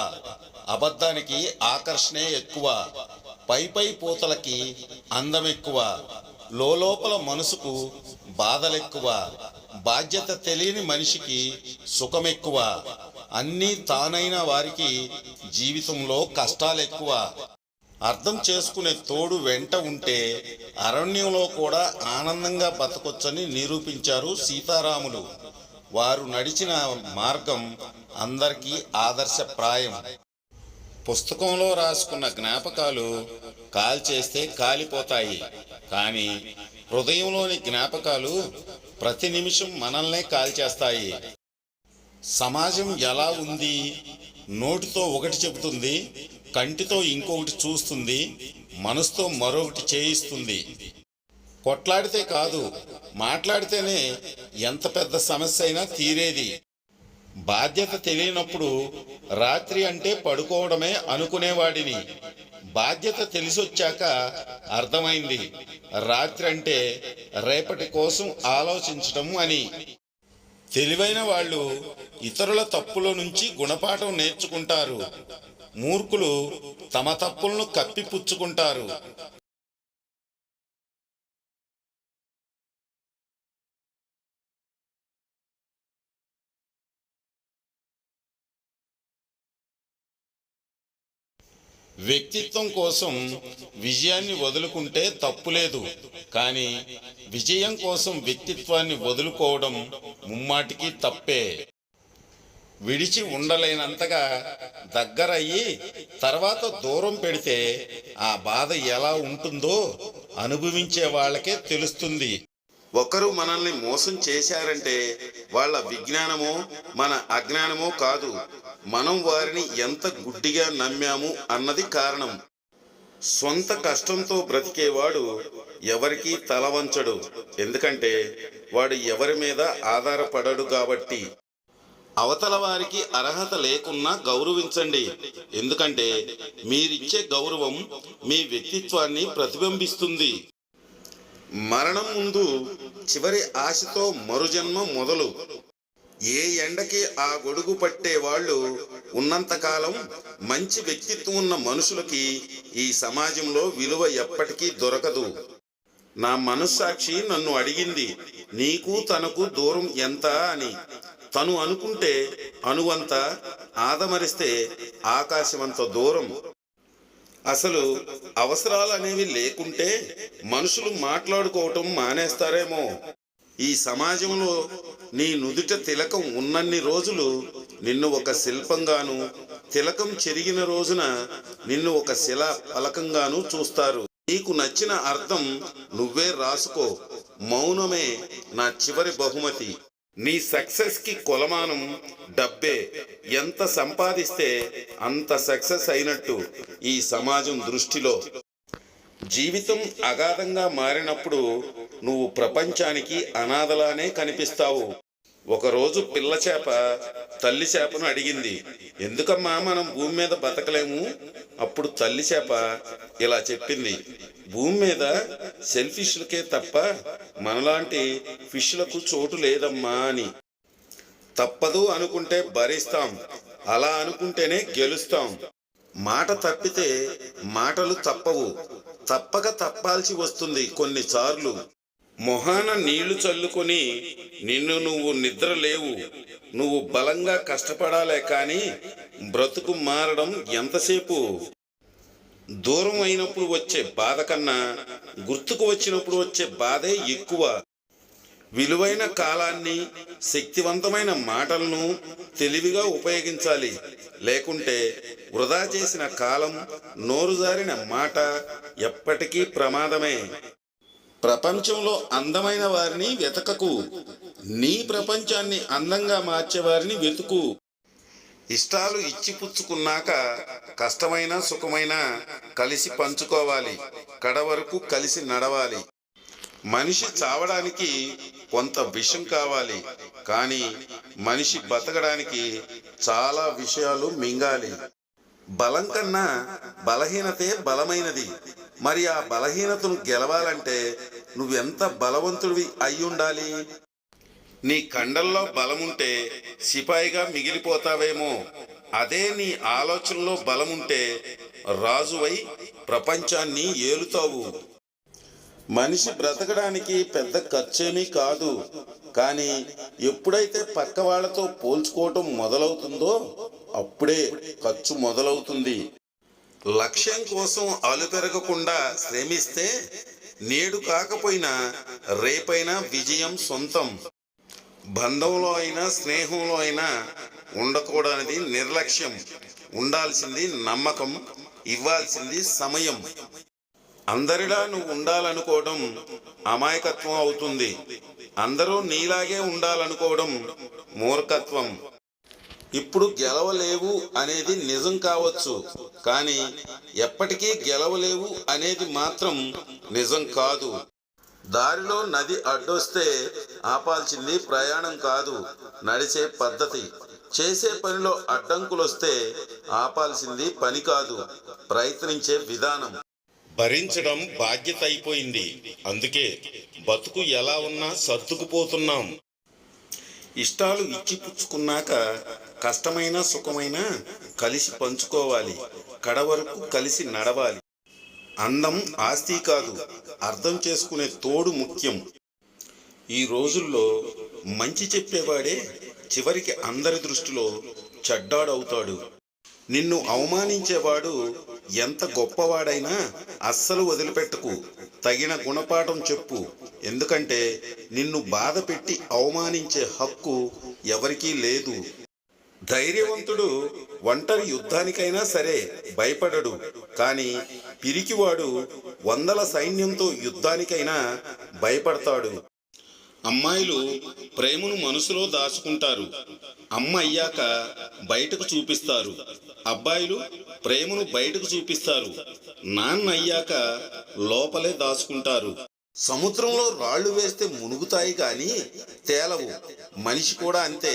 అబద్ధానికి ఆకర్షణే ఎక్కువ, పై పూతలకి అందం ఎక్కువ, లోపల మనసుకు బాధలెక్కువ, బాధ్యత తెలియని మనిషికి సుఖమెక్కువ, అన్నీ తానైన వారికి జీవితంలో కష్టాలెక్కువ. అర్థం చేసుకునే తోడు వెంట ఉంటే అరణ్యంలో కూడా ఆనందంగా బతకొచ్చని నిరూపించారు సీతారాములు. వారు నడిచిన మార్గం అందరికీ ఆదర్శప్రాయం. పుస్తకంలో రాసుకున్న జ్ఞాపకాలు కాల్చేస్తే కాలిపోతాయి, కానీ హృదయంలోని జ్ఞాపకాలు ప్రతి నిమిషం మనల్నే కాల్చేస్తాయి. సమాజం ఎలా ఉంది? నోటితో ఒకటి చెబుతుంది, కంటితో ఇంకొకటి చూస్తుంది, మనసుతో మరొకటి చేయిస్తుంది. కొట్లాడితే కాదు, మాట్లాడితేనే ఎంత పెద్ద సమస్య అయినా తీరేది. బాధ్యత తెలియనప్పుడు రాత్రి అంటే పడుకోవడమే అనుకునేవాడిని. బాధ్యత తెలిసొచ్చాక అర్థమైంది, రాత్రి అంటే రేపటి కోసం ఆలోచించటం అని. తెలివైన వాళ్ళు ఇతరుల తప్పుల నుంచి గుణపాఠం నేర్చుకుంటారు, మూర్ఖులు తమ తప్పులను కప్పిపుచ్చుకుంటారు. వ్యక్తిత్వం కోసం విజయాన్ని వదులుకుంటే తప్పులేదు, కానీ విజయం కోసం వ్యక్తిత్వాన్ని వదులుకోవడం ముమ్మాటికి తప్పే. విడిచి ఉండలేనంతగా దగ్గరయ్యి తర్వాత దూరం పెడితే ఆ బాధ ఎలా ఉంటుందో అనుభవించే వాళ్ళకే తెలుస్తుంది. ఒకరు మనల్ని మోసం చేశారంటే వాళ్ళ విజ్ఞానమో మన అజ్ఞానమో కాదు, మనం వారిని ఎంత గుడ్డిగా నమ్మాము అన్నది కారణం. సొంత కష్టంతో బ్రతికేవాడు ఎవరికీ తల వంచడు, ఎందుకంటే వాడు ఎవరి మీద ఆధారపడడు కాబట్టి. అవతల వారికి అర్హత లేకున్నా గౌరవించండి, ఎందుకంటే మీరిచ్చే గౌరవం మీ వ్యక్తిత్వాన్ని ప్రతిబింబిస్తుంది. మరణం ముందు చివరి ఆశతో మరుజన్మ మొదలు. ఏ ఎండకి ఆ గొడుగు పట్టే వాళ్ళు ఉన్నంతకాలం మంచి వ్యక్తిత్వం ఉన్న మనుషులకి ఈ సమాజంలో విలువ ఎప్పటికీ దొరకదు. నా మనస్సాక్షి నన్ను అడిగింది, నీకు తనకు దూరం ఎంత అని. తను అనుకుంటే అణువంత, ఆదమరిస్తే ఆకాశమంత దూరం. అసలు అవసరాలు అనేవి లేకుంటే మనుషులు మాట్లాడుకోవటం మానేస్తారేమో. ఈ సమాజంలో నీ నుదుట తిలకం ఉన్నన్ని రోజులు నిన్ను ఒక శిల్పంగాను, తిలకం చెరిగిన రోజున నిన్ను ఒక శిలా ఫలకంగాను చూస్తారు. నీకు నచ్చిన అర్థం నువ్వే రాసుకో, మౌనమే నా చివరి బహుమతి. నీ సక్సెస్ కి కొలమానం డబ్బే, ఎంత సంపాదిస్తే అంత సక్సెస్ అయినట్టు ఈ సమాజం దృష్టిలో. జీవితం అగాధంగా మారినప్పుడు నువ్వు ప్రపంచానికి అనాథలానే కనిపిస్తావు. ఒకరోజు పిల్ల చేప తల్లి చేపను అడిగింది, ఎందుకమ్మా మనం భూమి మీద బతకలేము? అప్పుడు తల్లి చేప ఇలా చెప్పింది, భూమి మీద సెల్ఫిష్లకే తప్ప మనలాంటి ఫిష్లకు చోటు లేదమ్మా అని. తప్పదు అనుకుంటే భరిస్తాం, అలా అనుకుంటేనే గెలుస్తాం. మాట తప్పితే మాటలు తప్పవు, తప్పక తప్పాల్సి వస్తుంది కొన్నిసార్లు. మొహాన నీళ్లు చల్లుకొని నిన్ను నువ్వు నిద్ర లేవు, నువ్వు బలంగా కష్టపడాలే కానీ బ్రతుకు మారడం ఎంతసేపు? దూరం అయినప్పుడు వచ్చే బాధ కన్నా గుర్తుకు వచ్చినప్పుడు వచ్చే బాధే ఎక్కువ. విలువైన కాలాన్ని, శక్తివంతమైన మాటలను తెలివిగా ఉపయోగించాలి. లేకుంటే వృధా చేసిన కాలం, నోరు జారిన మాట ఎప్పటికీ ప్రమాదమే. ప్రపంచంలో అందమైన వారిని వెతకకు, నీ ప్రపంచాన్ని అందంగా మార్చేవారిని వెతుకు. ఇష్టాలు ఇచ్చిపుచ్చుకున్నాక కష్టమైన సుఖమైన కలిసి పంచుకోవాలి, కడవరకు కలిసి నడవాలి. మనిషి చావడానికి కొంత విషం కావాలి, కానీ మనిషి బతకడానికి చాలా విషయాలు మింగాలి. బలం కన్నా బలహీనతే బలమైనది. మరి ఆ బలహీనతను గెలవాలంటే నువ్వెంత బలవంతుడివి అయి ఉండాలి? నీ కండల్లో బలముంటే సిపాయిగా మిగిలిపోతావేమో. అదే నీ ఆలోచనలో బలముంటే రాజువై ప్రపంచాన్ని ఏలుతావు. మనిషి బ్రతకడానికి పెద్ద ఖర్చేమీ కాదు, కానీ ఎప్పుడైతే పక్క వాళ్ళతో పోల్చుకోవటం మొదలవుతుందో అప్పుడే ఖర్చు మొదలవుతుంది. లక్ష్యం కోసం అలుపెరగకుండా శ్రమిస్తే నేడు కాకపోయినా రేపైనా విజయం సొంతం. బంధంలో అయినా స్నేహంలో అయినా ఉండకూడనిది నిర్లక్ష్యం, ఉండాల్సింది నమ్మకం, ఇవ్వాల్సింది సమయం. అందరిలా నువ్వు ఉండాలనుకోవడం అమాయకత్వం అవుతుంది. అందరూ నీలాగే ఉండాలనుకోవడం మూర్ఖత్వం. ఇప్పుడు గెలవలేవు అనేది నిజం కావచ్చు, కానీ ఎప్పటికీ గెలవలేవు అనేది మాత్రం నిజం కాదు. దారిలో నది అడ్డొస్తే ఆపాల్సింది ప్రయాణం కాదు, నడిచే పద్ధతి. చేసే పనిలో అడ్డంకులొస్తే ఆపాల్సింది పని కాదు, ప్రయత్నించే విధానం. భరించడం బాధ్యత అయిపోయింది, అందుకే బతుకు ఎలా ఉన్నా సర్దుకుపోతున్నాం. ఇష్టాలు ఇచ్చిపుచ్చుకున్నాక కష్టమైన సుఖమైన కలిసి పంచుకోవాలి, కడవరకు కలిసి నడవాలి. అందం ఆస్తి కాదు, అర్థం చేసుకునే తోడు ముఖ్యం. ఈ రోజుల్లో మంచి చెప్పేవాడే చివరికి అందరి దృష్టిలో చెడ్డాడవుతాడు. నిన్ను అవమానించేవాడు ఎంత గొప్పవాడైనా అస్సలు వదిలిపెట్టకు, తగిన గుణపాఠం చెప్పు. ఎందుకంటే నిన్ను బాధ పెట్టి అవమానించే హక్కు ఎవరికీ లేదు. ధైర్యవంతుడు ఒంటరి యుద్ధానికైనా సరే భయపడడు, కానీ పిరికివాడు వందల సైన్యంతో యుద్ధానికైనా భయపడతాడు. అమ్మాయిలు ప్రేమను మనసులో దాచుకుంటారు, అమ్మ అయ్యాక బయటకు చూపిస్తారు. అబ్బాయిలు ప్రేమను బయటకు చూపిస్తారు, నాన్న అయ్యాక లోపలే దాచుకుంటారు. సముద్రంలో రాళ్లు వేస్తే మునుగుతాయి కానీ తేలవు. మనిషి కూడా అంతే,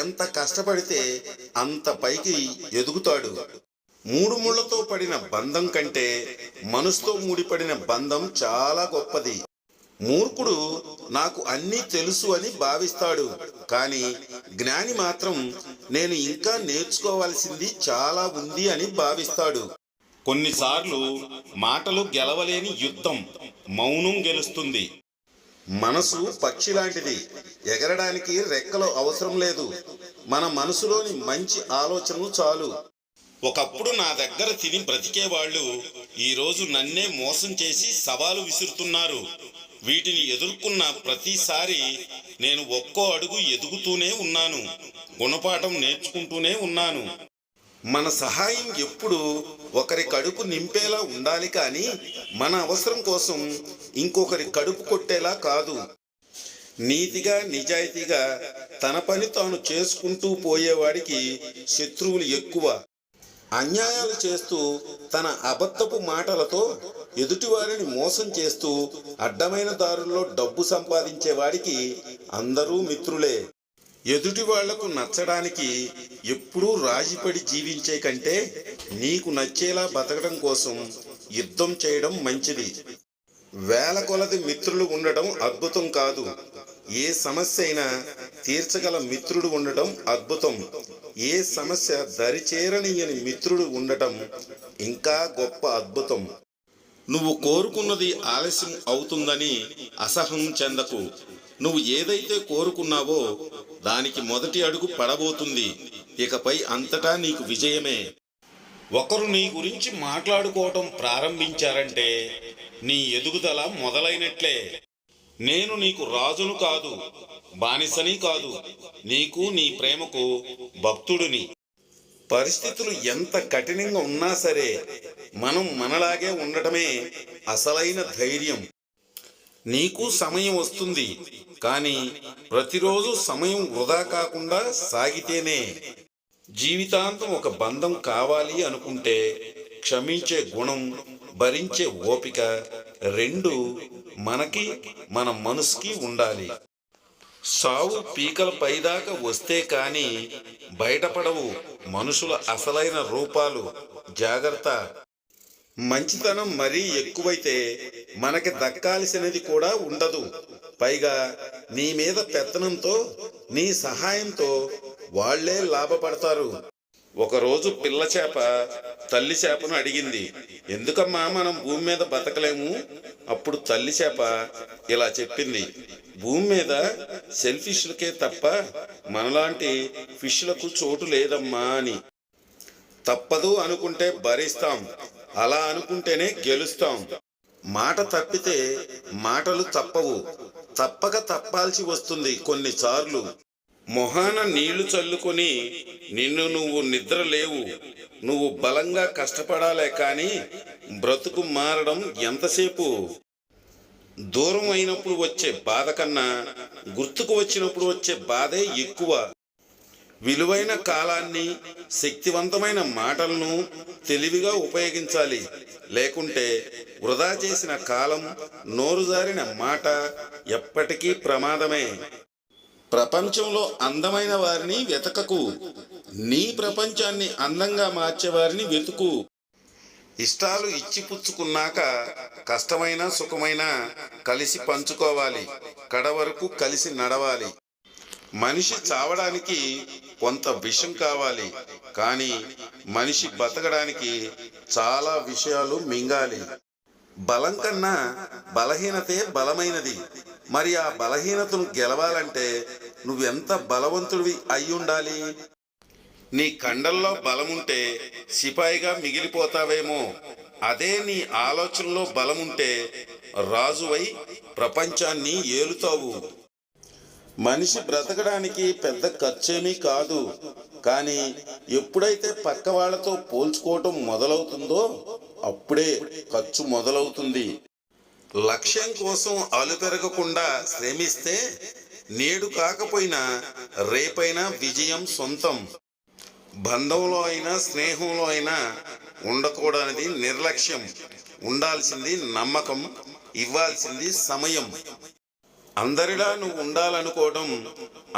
ఎంత కష్టపడితే అంత పైకి ఎదుగుతాడు. మూడు ముళ్లతో పడిన బంధం కంటే మనసుతో ముడిపడిన బంధం చాలా గొప్పది. మూర్ఖుడు నాకు అన్నీ తెలుసు అని భావిస్తాడు, కానీ జ్ఞాని మాత్రం నేను ఇంకా నేర్చుకోవాల్సింది చాలా ఉంది అని భావిస్తాడు. కొన్నిసార్లు మాటలు గెలవలేని యుద్ధం, మౌనం గెలుస్తుంది. మనసు పక్షి లాంటిది, ఎగరడానికి రెక్కలు అవసరం లేదు. మన మనసులోని మంచి ఆలోచనలు చాలు. ఒకప్పుడు నా దగ్గర తిని బ్రతికేవాళ్ళు ఈరోజు నన్నే మోసం చేసి సవాలు విసురుతున్నారు. వీటిని ఎదుర్కొన్న ప్రతిసారి నేను ఒక్కో అడుగు ఎదుగుతూనే ఉన్నాను, గుణపాఠం నేర్చుకుంటూనే ఉన్నాను. మన సహాయం ఎప్పుడు ఒకరి కడుపు నింపేలా ఉండాలి, కానీ మన అవసరం కోసం ఇంకొకరి కడుపు కొట్టేలా కాదు. నీతిగా నిజాయితీగా తన పని తాను చేసుకుంటూ పోయేవాడికి శత్రువులు ఎక్కువ. అన్యాయాలు చేస్తూ తన అబద్ధపు మాటలతో ఎదుటివారిని మోసం చేస్తూ అడ్డమైన దారుల్లో డబ్బు సంపాదించే వాడికి అందరూ మిత్రులే. ఎదుటి వాళ్లకు నచ్చడానికి ఎప్పుడూ రాజీపడి జీవించే కంటే నీకు నచ్చేలా బతకడం కోసం యుద్ధం చేయడం మంచిది. వేల కొలది మిత్రులు ఉండటం అద్భుతం కాదు, ఏ సమస్య అయినా తీర్చగల మిత్రుడు ఉండటం అద్భుతం. ఏ సమస్య దరిచేరనీయని మిత్రుడు ఉండటం ఇంకా గొప్ప అద్భుతం. నువ్వు కోరుకున్నది ఆలస్యం అవుతుందని అసహనం చెందకు. నువ్వు ఏదైతే కోరుకున్నావో దానికి మొదటి అడుగు పడబోతుంది. ఇకపై అంతటా నీకు విజయమే. ఒకరు నీ గురించి మాట్లాడుకోవటం ప్రారంభించారంటే నీ ఎదుగుదల మొదలైనట్లే. నేను నీకు రాజును కాదు, బానిసని కాదు, నీకు నీ ప్రేమకు భక్తుడిని. పరిస్థితులు ఎంత కఠినంగా ఉన్నా సరే మనం మనలాగే ఉండటమే అసలైన ధైర్యం. నీకు సమయం వస్తుంది, కానీ ప్రతిరోజు సమయం వృధా కాకుండా సాగితేనే. జీవితాంతం ఒక బంధం కావాలి అనుకుంటే క్షమించే గుణం, భరించే ఓపిక రెండు మనకి మన మనసుకి ఉండాలి. సావు పీకల పైదాకా వస్తే కానీ బయటపడవు మనుషుల అసలైన రూపాలు. జాగ్రత్త. మంచితనం మరీ ఎక్కువైతే మనకి దక్కాల్సినది కూడా ఉండదు. పైగా నీ మీద పెత్తనంతో, నీ సహాయంతో వాళ్లే లాభపడతారు. ఒకరోజు పిల్ల చేప తల్లి చేపను అడిగింది, ఎందుకమ్మా మనం భూమి మీద బతకలేము? అప్పుడు తల్లి చేప ఇలా చెప్పింది, భూమి మీద సెల్ఫిష్లకే తప్ప మనలాంటి ఫిష్లకు చోటు లేదమ్మా అని. తప్పదు అనుకుంటే భరిస్తాం, అలా అనుకుంటేనే గెలుస్తాం. మాట తప్పితే మాటలు తప్పవు, తప్పక తప్పాల్సి వస్తుంది కొన్నిసార్లు. మొహాన నీళ్లు చల్లుకొని నిన్ను నువ్వు నిద్ర లేవు, నువ్వు బలంగా కష్టపడాలే కానీ బ్రతుకు మారడం ఎంతసేపు? దూరం అయినప్పుడు వచ్చే బాధ కన్నా గుర్తుకు వచ్చినప్పుడు వచ్చే బాధే ఎక్కువ. విలువైన కాలాన్ని, శక్తివంతమైన మాటలను తెలివిగా ఉపయోగించాలి. లేకుంటే వృధా చేసిన కాలం, నోరు జారిన మాట ఎప్పటికీ ప్రమాదమే. ప్రపంచంలో అందమైన వారిని వెతకకు, నీ ప్రపంచాన్ని అందంగా మార్చేవారిని వెతుకు. ఇష్టాలు ఇచ్చి పుచ్చుకున్నాక కష్టమైన సుఖమైన కలిసి పంచుకోవాలి, కడవరకు కలిసి నడవాలి. మనిషి చావడానికి కొంత విషం కావాలి, కానీ మనిషి బతకడానికి చాలా విషయాలు మింగాలి. బలం కన్నా బలహీనతే బలమైనది. మరి ఆ బలహీనతను గెలవాలంటే నువ్వెంత బలవంతుడివి అయి ఉండాలి? నీ కండల్లో బలముంటే సిపాయిగా మిగిలిపోతావేమో. అదే నీ ఆలోచనలో బలముంటే రాజువై ప్రపంచాన్ని ఏలుతావు. మనిషి బ్రతకడానికి పెద్ద ఖర్చేమీ కాదు, కానీ ఎప్పుడైతే పక్క వాళ్ళతో పోల్చుకోవటం మొదలవుతుందో అప్పుడే ఖర్చు మొదలవుతుంది. లక్ష్యం కోసం అలుపెరగకుండా శ్రమిస్తే నేడు కాకపోయినా రేపైనా విజయం సొంతం. బంధంలో అయినా స్నేహంలో అయినా ఉండకూడనిది నిర్లక్ష్యం, ఉండాల్సింది నమ్మకం, ఇవ్వాల్సింది సమయం. అందరిలా నువ్వు ఉండాలనుకోవడం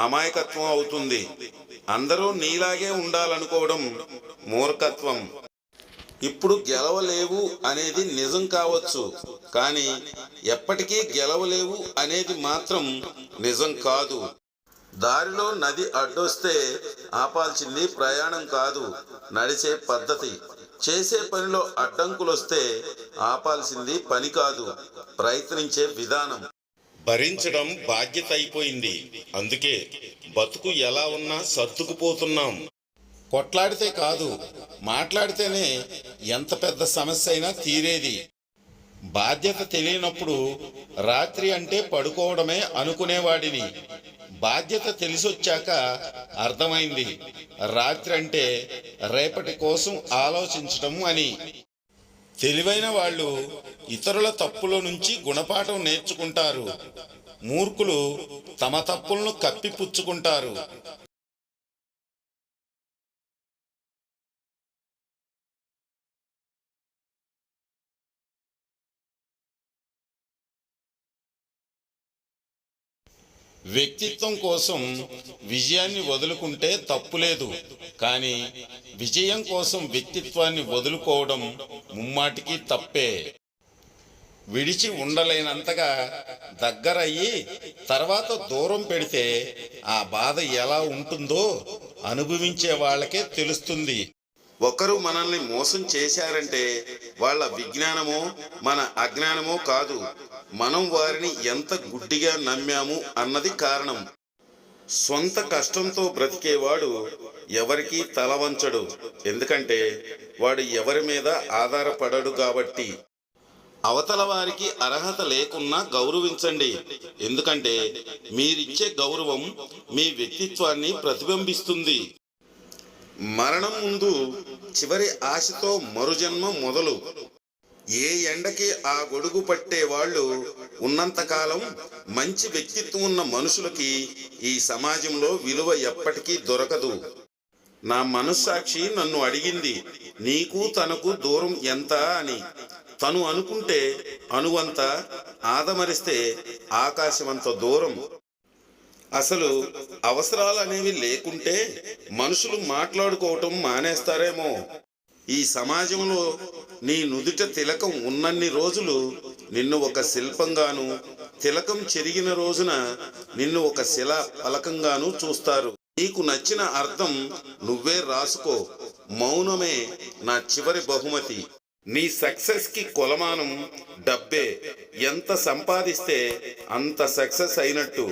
అమాయకత్వం అవుతుంది, అందరూ నీలాగే ఉండాలనుకోవడం మూర్ఖత్వం. ఇప్పుడు గెలవలేవు అనేది నిజం కావచ్చు, కానీ ఎప్పటికీ గెలవలేవు అనేది మాత్రం నిజం కాదు. దారిలో నది అడ్డొస్తే ఆపాల్సింది ప్రయాణం కాదు, నడిచే పద్ధతి. చేసే పనిలో అడ్డంకులొస్తే ఆపాల్సింది పని కాదు, ప్రయత్నించే విధానం. భరించడం బాధ్యత అయిపోయింది, అందుకే బతుకు ఎలా ఉన్నా సర్దుకుపోతున్నాం. కొట్లాడితే కాదు, మాట్లాడితేనే ఎంత పెద్ద సమస్య అయినా తీరేది. బాధ్యత తెలియనప్పుడు రాత్రి అంటే పడుకోవడమే అనుకునేవాడిని. బాధ్యత తెలిసొచ్చాక అర్థమైంది రాత్రి అంటే రేపటి కోసం ఆలోచించటం అని. తెలివైన వాళ్ళు ఇతరుల తప్పుల నుంచి గుణపాఠం నేర్చుకుంటారు, మూర్ఖులు తమ తప్పులను కప్పిపుచ్చుకుంటారు. వ్యక్తిత్వం కోసం విజయాన్ని వదులుకుంటే తప్పులేదు, కానీ విజయం కోసం వ్యక్తిత్వాన్ని వదులుకోవడం ముమ్మాటికి తప్పే. విడిచి ఉండలేనంతగా దగ్గరయ్యి తర్వాత దూరం పెడితే ఆ బాధ ఎలా ఉంటుందో అనుభవించే వాళ్ళకే తెలుస్తుంది. ఒకరు మనల్ని మోసం చేశారంటే వాళ్ళ విజ్ఞానమో మన అజ్ఞానమో కాదు, మనం వారిని ఎంత గుడ్డిగా నమ్మాము అన్నది కారణం. సొంత కష్టంతో బ్రతికేవాడు ఎవరికీ తల వంచడు, ఎందుకంటే వాడు ఎవరి మీద ఆధారపడడు కాబట్టి. అవతల వారికి అర్హత లేకున్నా గౌరవించండి, ఎందుకంటే మీరిచ్చే గౌరవం మీ వ్యక్తిత్వాన్ని ప్రతిబింబిస్తుంది. మరణం ముందు చివరి ఆశతో మరుజన్మ మొదలు. ఏ ఎండకి ఆ గొడుగు పట్టే వాళ్ళు ఉన్నంతకాలం మంచి వ్యక్తిత్వం ఉన్న మనుషులకి ఈ సమాజంలో విలువ ఎప్పటికీ దొరకదు. నా మనస్సాక్షి నన్ను అడిగింది, నీకు తనకు దూరం ఎంత అని. తను అనుకుంటే అణువంత, ఆదమరిస్తే ఆకాశమంత దూరం. అసలు అవసరాలు అనేవి లేకుంటే మనుషులు మాట్లాడుకోవటం మానేస్తారేమో. ఈ సమాజంలో నీ నుదుట తిలకం ఉన్నన్ని రోజులు నిన్ను ఒక శిల్పంగాను, తిలకం చెరిగిన రోజున నిన్ను ఒక శిలా పలకంగాను చూస్తారు. నీకు నచ్చిన అర్థం నువ్వే రాసుకో. మౌనమే నా చివరి బహుమతి. నీ సక్సెస్ కి కొలమానం డబ్బే. ఎంత సంపాదిస్తే అంత సక్సెస్ అయినట్టు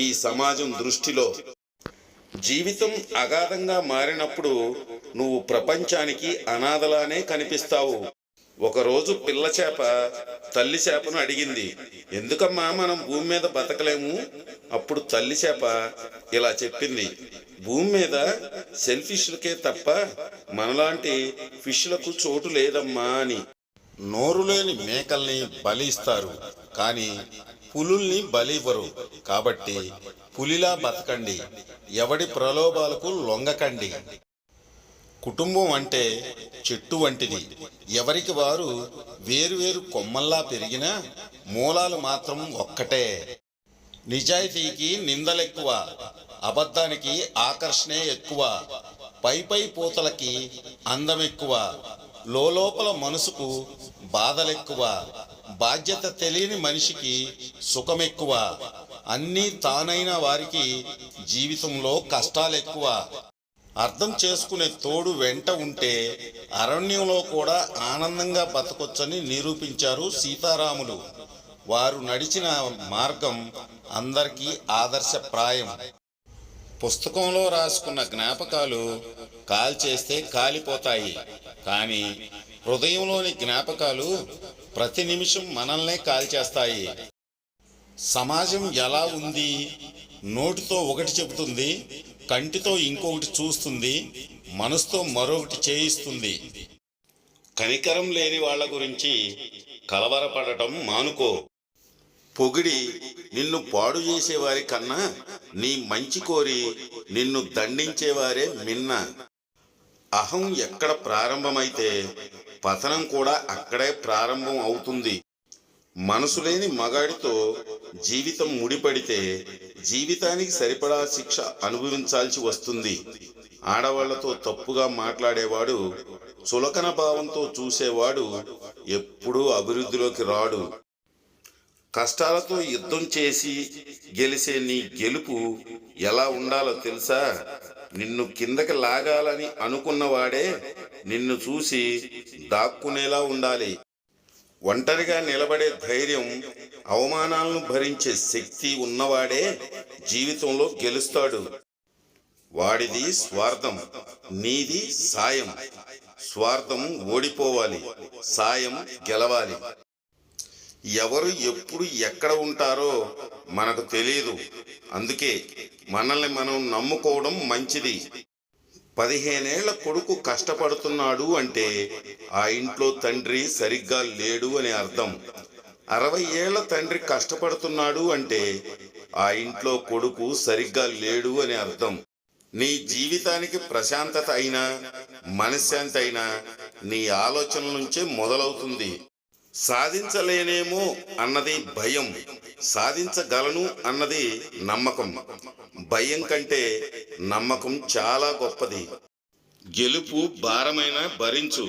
ఈ సమాజం దృష్టిలో. జీవితం అగాధంగా మారినప్పుడు నువ్వు ప్రపంచానికి అనాథలానే కనిపిస్తావు. ఒకరోజు పిల్ల చేప తల్లి చేపను అడిగింది, ఎందుకమ్మా మనం భూమి మీద బతకలేము? అప్పుడు తల్లి చేప ఇలా చెప్పింది, భూమి మీద సెల్ఫిష్లకే తప్ప మనలాంటి ఫిష్లకు చోటు లేదమ్మా అని. నోరు లేని మేకల్ని బలిస్తారు, కానీ పులుల్ని బలివ్వరు. కాబట్టి పులిలా బతకండి, ఎవడి ప్రలోభాలకు లొంగకండి. కుటుంబం అంటే చెట్టు వంటిది. ఎవరికి వారు వేరువేరు కొమ్మల్లా పెరిగినా మూలాలు మాత్రం ఒక్కటే. నిజాయితీకి నిందలెక్కువ, అబద్ధానికి ఆకర్షణే ఎక్కువ. పై పై పూతలకి అందం ఎక్కువ, లోపల మనసుకు బాధలెక్కువ. బాధ్యత తెలియని మనిషికి సుఖమెక్కువ. అన్నీ తానైన వారికి జీవితంలో కష్టాలెక్కువ. అర్థం చేసుకునే తోడు వెంట ఉంటే అరణ్యంలో కూడా ఆనందంగా బతకొచ్చని నిరూపించారు సీతారాములు. వారు నడిచిన మార్గం అందరికీ ఆదర్శప్రాయం. పుస్తకంలో రాసుకున్న జ్ఞాపకాలు కాల్చేస్తే కాలిపోతాయి, కానీ హృదయంలోని జ్ఞాపకాలు ప్రతి నిమిషం మనల్నే కాల్చేస్తాయి. సమాజం ఎలా ఉంది? నోటితో ఒకటి చెబుతుంది, కంటితో ఇంకొకటి చూస్తుంది, మనసుతో మరొకటి చేయిస్తుంది. కనికరం లేని వాళ్ళ గురించి కలవరపడటం మానుకో. పొగిడి నిన్ను పాడు చేసేవారి కన్నా నీ మంచి కోరి నిన్ను దండించేవారే మిన్న. అహం ఎక్కడ ప్రారంభమైతే పతనం కూడా అక్కడే ప్రారంభం అవుతుంది. మనసు లేని మగాడితో జీవితం ముడిపడితే జీవితానికి సరిపడా శిక్ష అనుభవించాల్సి వస్తుంది. ఆడవాళ్లతో తప్పుగా మాట్లాడేవాడు, చులకన భావంతో చూసేవాడు ఎప్పుడూ అభివృద్ధిలోకి రాడు. కష్టాలతో యుద్ధం చేసి గెలిచే నీ గెలుపు ఎలా ఉండాలో తెలుసా? నిన్ను కిందకి లాగాలని అనుకున్నవాడే నిన్ను చూసి దాక్కునేలా ఉండాలి. ఒంటరిగా నిలబడే ధైర్యం, అవమానాలను భరించే శక్తి ఉన్నవాడే జీవితంలో గెలుస్తాడు. వాడిది స్వార్థం, నీది సాయం. స్వార్థం ఓడిపోవాలి, సాయం గెలవాలి. ఎవరు ఎప్పుడు ఎక్కడ ఉంటారో మనకు తెలియదు. అందుకే మనల్ని మనం నమ్ముకోవడం మంచిది. 15 ఏళ్ల కొడుకు కష్టపడుతున్నాడు అంటే ఆ ఇంట్లో తండ్రి సరిగ్గా లేడు అని అర్థం. 60 ఏళ్ల తండ్రి కష్టపడుతున్నాడు అంటే ఆ ఇంట్లో కొడుకు సరిగ్గా లేడు అని అర్థం. నీ జీవితానికి ప్రశాంతత అయినా మనశ్శాంతి అయినా నీ ఆలోచనల నుంచే మొదలవుతుంది. సాధించలేనేమో అన్నది భయం, సాధించగలను అన్నది నమ్మకం. భయం కంటే నమ్మకం చాలా గొప్పది. గెలుపు భారమైన భరించు,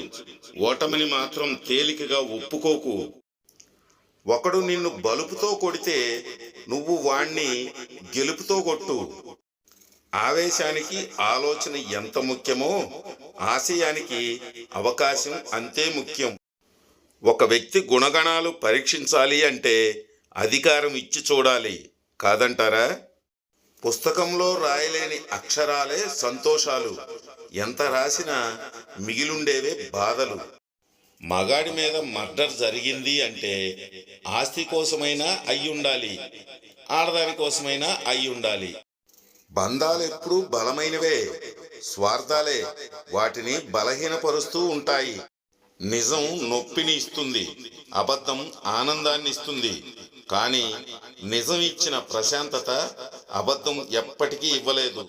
ఓటమిని మాత్రం తేలికగా ఒప్పుకోకు. ఒకడు నిన్ను బలుపుతో కొడితే నువ్వు వాణ్ణి గెలుపుతో కొట్టు. ఆవేశానికి ఆలోచన ఎంత ముఖ్యమో ఆశయానికి అవకాశం అంతే ముఖ్యం. ఒక వ్యక్తి గుణగణాలు పరీక్షించాలి అంటే అధికారం ఇచ్చి చూడాలి, కాదంటారా? పుస్తకంలో రాయలేని అక్షరాలే సంతోషాలు, ఎంత రాసినా మిగిలుండేవే బాధలు. మగాడి మీద మర్డర్ జరిగింది అంటే ఆస్తి కోసమైనా అయ్యుండాలి, ఆడదాని కోసమైనా అయ్యుండాలి. బంధాలెప్పుడూ బలమైనవే, స్వార్థాలే వాటిని బలహీనపరుస్తూ ఉంటాయి. నిజం నొప్పిని ఇస్తుంది, అబద్ధం ఆనందాన్ని ఇస్తుంది. కానీ నిజం ఇచ్చిన ప్రశాంతత అబద్ధం ఎప్పటికీ ఇవ్వలేదు.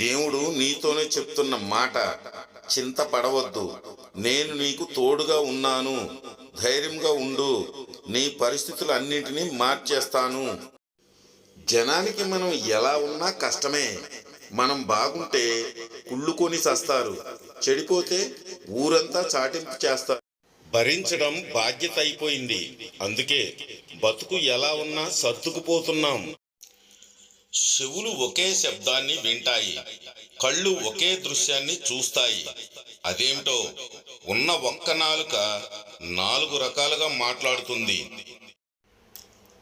దేవుడు నీతోనే చెప్తున్న మాట, చింతపడవద్దు, నేను నీకు తోడుగా ఉన్నాను, ధైర్యంగా ఉండు, నీ పరిస్థితులన్నింటినీ మార్చేస్తాను. జనానికి మనం ఎలా ఉన్నా కష్టమే. మనం బాగుంటే కుళ్ళుకొని చస్తారు, చెడిపోతే ఊరంతా చాటింపు చేస్తారు. భరించడం బాధ్యత అయిపోయింది, అందుకే బతుకు ఎలా ఉన్నా సర్దుకుపోతున్నాం. చెవులు ఒకే శబ్దాన్ని వింటాయి, కళ్ళు ఒకే దృశ్యాన్ని చూస్తాయి. అదేమిటో ఉన్న ఒక్క నాలుక 4 రకాలుగా మాట్లాడుతుంది.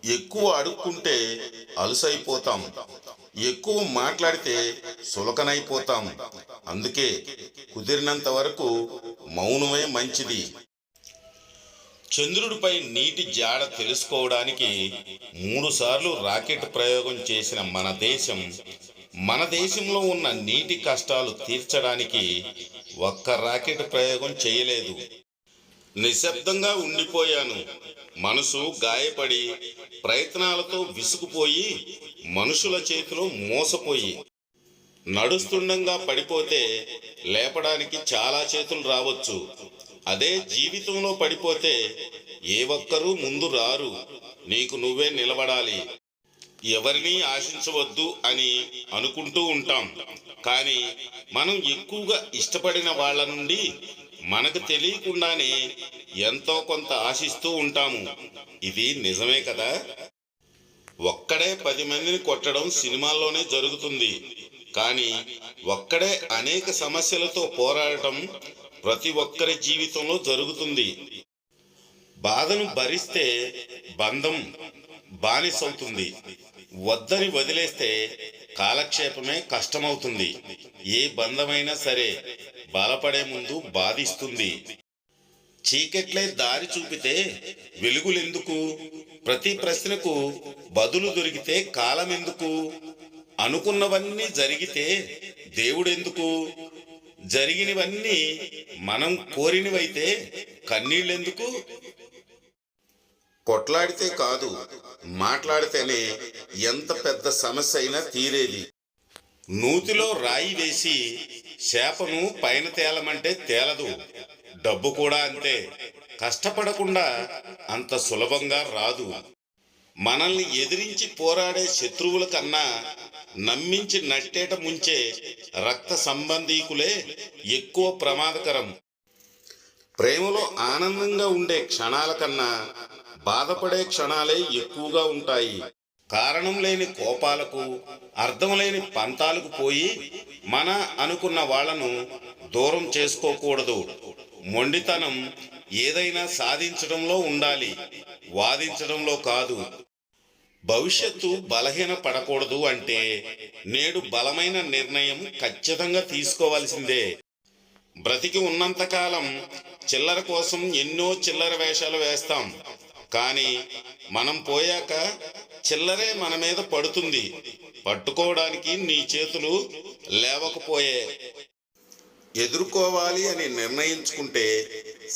ఎక్కువ అడుక్కుంటే అలుసైపోతాం, ఎక్కువ మాట్లాడితే సులకనైపోతాం. అందుకే కుదిరినంత వరకు మౌనమే మంచిది. చంద్రుడిపై నీటి జాడ తెలుసుకోవడానికి 3 సార్లు రాకెట్ ప్రయోగం చేసిన మన దేశంలో ఉన్న నీటి కష్టాలు తీర్చడానికి ఒక్క రాకెట్ ప్రయోగం చేయలేదు. నిశ్శబ్దంగా ఉండిపోయాను, మనసు గాయపడి, ప్రయత్నాలతో విసుగుపోయి, మనుషుల చేతిలో మోసపోయి. నడుస్తుండగా పడిపోతే లేపడానికి చాలా చేతులు రావచ్చు, అదే జీవితంలో పడిపోతే ఏ ఒక్కరూ ముందు రారు, నీకు నువ్వే నిలబడాలి. ఎవరినీ ఆశించవద్దు అని అనుకుంటూ ఉంటాం, కానీ మనం ఎక్కువగా ఇష్టపడిన వాళ్ళ నుండి మనకు తెలియకుండానే ఎంతో కొంత ఆశిస్తూ ఉంటాము. ఇది నిజమే కదా? ఒక్కడే 10 మందిని కొట్టడం సినిమాల్లోనే జరుగుతుంది, కానీ ఒక్కడే అనేక సమస్యలతో పోరాడటం ప్రతి ఒక్కరి జీవితంలో జరుగుతుంది. బాధను భరిస్తే బంధం బానిసవుతుంది, వద్దని వదిలేస్తే కాలక్షేపమే కష్టమవుతుంది. ఏ బంధమైనా సరే బలపడే ముందు బాధిస్తుంది. చీకట్లే దారి చూపితే వెలుగులెందుకు? ప్రతి ప్రశ్నకు బదులు దొరికితే కాలం ఎందుకు? అనుకున్నవన్నీ జరిగితే దేవుడెందుకు? జరిగినవన్నీ మనం కోరినవైతే కన్నీళ్ళెందుకు? కొట్లాడితే కాదు, మాట్లాడితేనే ఎంత పెద్ద సమస్య అయినా తీరేది. నూతిలో రాయి వేసి చేపను పైన తేలమంటే తేలదు. డబ్బు కూడా అంతే, కష్టపడకుండా అంత సులభంగా రాదు. మనల్ని ఎదిరించి పోరాడే శత్రువుల కన్నా నమ్మించి నట్టేట ముంచే రక్త సంబంధీకులే ఎక్కువ ప్రమాదకరం. ప్రేమలో ఆనందంగా ఉండే క్షణాల కన్నా బాధపడే క్షణాలే ఎక్కువగా ఉంటాయి. కారణం లేని కోపాలకు, అర్థం లేని పంతాలకు పోయి మన అనుకున్న వాళ్లను దూరం చేసుకోకూడదు. మొండితనం ఏదైనా సాధించడంలో ఉండాలి, వాదించడంలో కాదు. భవిష్యత్తు బలహీన పడకూడదు అంటే నేడు బలమైన నిర్ణయం ఖచ్చితంగా తీసుకోవాల్సిందే. బ్రతికి ఉన్నంతకాలం చిల్లర కోసం ఎన్నో చిల్లర వేషాలు వేస్తాం, కానీ మనం పోయాక చిల్లరే మన మీద పడుతుంది. పట్టుకోవడానికి నీ చేతులు లేవకపోయే. ఎదుర్కోవాలి అని నిర్ణయించుకుంటే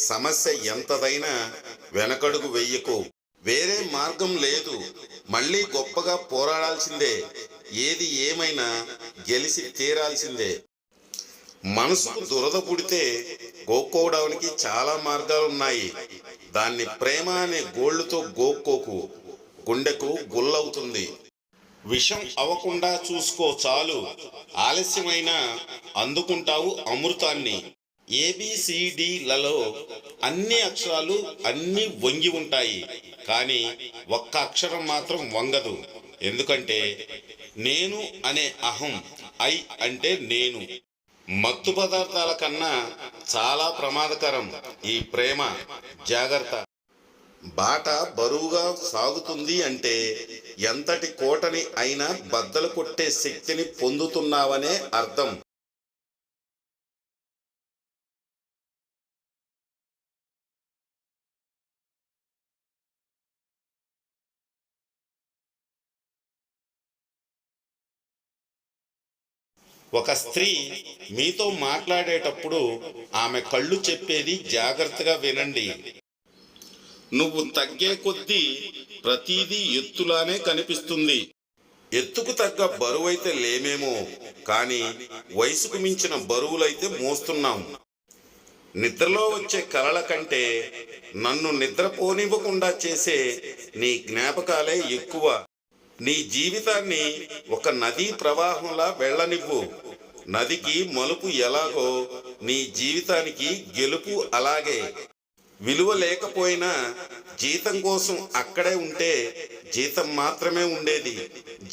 సమస్య ఎంతదైనా వెనకడుగు వెయ్యకు. వేరే మార్గం లేదు, మళ్ళీ గొప్పగా పోరాడాల్సిందే. ఏది ఏమైనా గెలిచి తీరాల్సిందే. మనసుకు దురద పుడితే గోక్కోవడానికి చాలా మార్గాలున్నాయి. దాన్ని ప్రేమ అనే గోళ్లతో గోక్కోకు, గుండెకు గుల్లవుతుంది. విషం అవ్వకుండా చూసుకో చాలు, ఆలస్యమైనా అందుకుంటావు అమృతాన్ని. ఏబిసిడిలలో అన్ని అక్షరాలు అన్ని వంగి ఉంటాయి, కానీ ఒక్క అక్షరం మాత్రం వంగదు. ఎందుకంటే నేను అనే అహం, ఐ అంటే నేను. మత్తు పదార్థాల కన్నా చాలా ప్రమాదకరం ఈ ప్రేమ. జాగ్రత్త. బాట బరువుగా సాగుతుంది అంటే ఎంతటి కోటని అయినా బద్దలు కొట్టే శక్తిని పొందుతున్నావనే అర్థం. ఒక స్త్రీ మీతో మాట్లాడేటప్పుడు ఆమె కళ్ళు చెప్పేది జాగ్రత్తగా వినండి. నువ్వు తగ్గే కొద్దీ ప్రతిదీ ఎత్తులానే కనిపిస్తుంది. ఎత్తుకు తగ్గ బరువైతే లేమేమో, కానీ వయసుకు మించిన బరువులైతే మోస్తున్నాం. నిద్రలో వచ్చే కలల కంటే నన్ను నిద్రపోనివ్వకుండా చేసే నీ జ్ఞాపకాలే ఎక్కువ. నీ జీవితాన్ని ఒక నదీ ప్రవాహంలా వెళ్ళనివ్వు. నదికి మలుపు ఎలాగో నీ జీవితానికి గెలుపు అలాగే. విలువ లేకపోయినా జీతం కోసం అక్కడే ఉంటే జీతం మాత్రమే ఉండేది,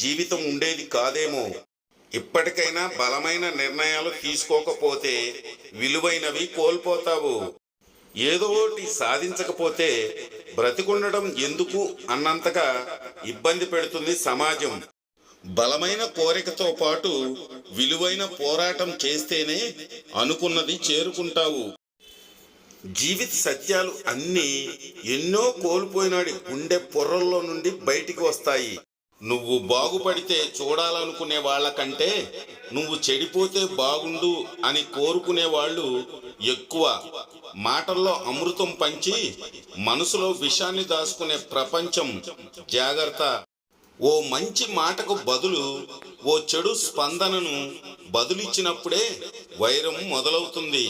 జీవితం ఉండేది కాదేమో. ఇప్పటికైనా బలమైన నిర్ణయాలు తీసుకోకపోతే విలువైనవి కోల్పోతావు. ఏదో ఒకటి సాధించకపోతే బ్రతికుండడం ఎందుకు అన్నంతగా ఇబ్బంది పెడుతుంది సమాజం. బలమైన కోరికతో పాటు విలువైన పోరాటం చేస్తేనే అనుకున్నది చేరుకుంటావు. జీవిత సత్యాలు అన్నీ ఎన్నో కోల్పోయినాడి గుండె పొర్రల్లో నుండి బయటికి వస్తాయి. నువ్వు బాగుపడితే చూడాలనుకునే వాళ్ళకంటే నువ్వు చెడిపోతే బాగుండు అని కోరుకునే వాళ్ళు ఎక్కువ. మాటల్లో అమృతం పంచి మనసులో విషాన్ని దాచుకునే ప్రపంచం. జాగ్రత్త. ఓ మంచి మాటకు బదులు ఓ చెడు స్పందనను బదులిచ్చినప్పుడే వైరం మొదలవుతుంది.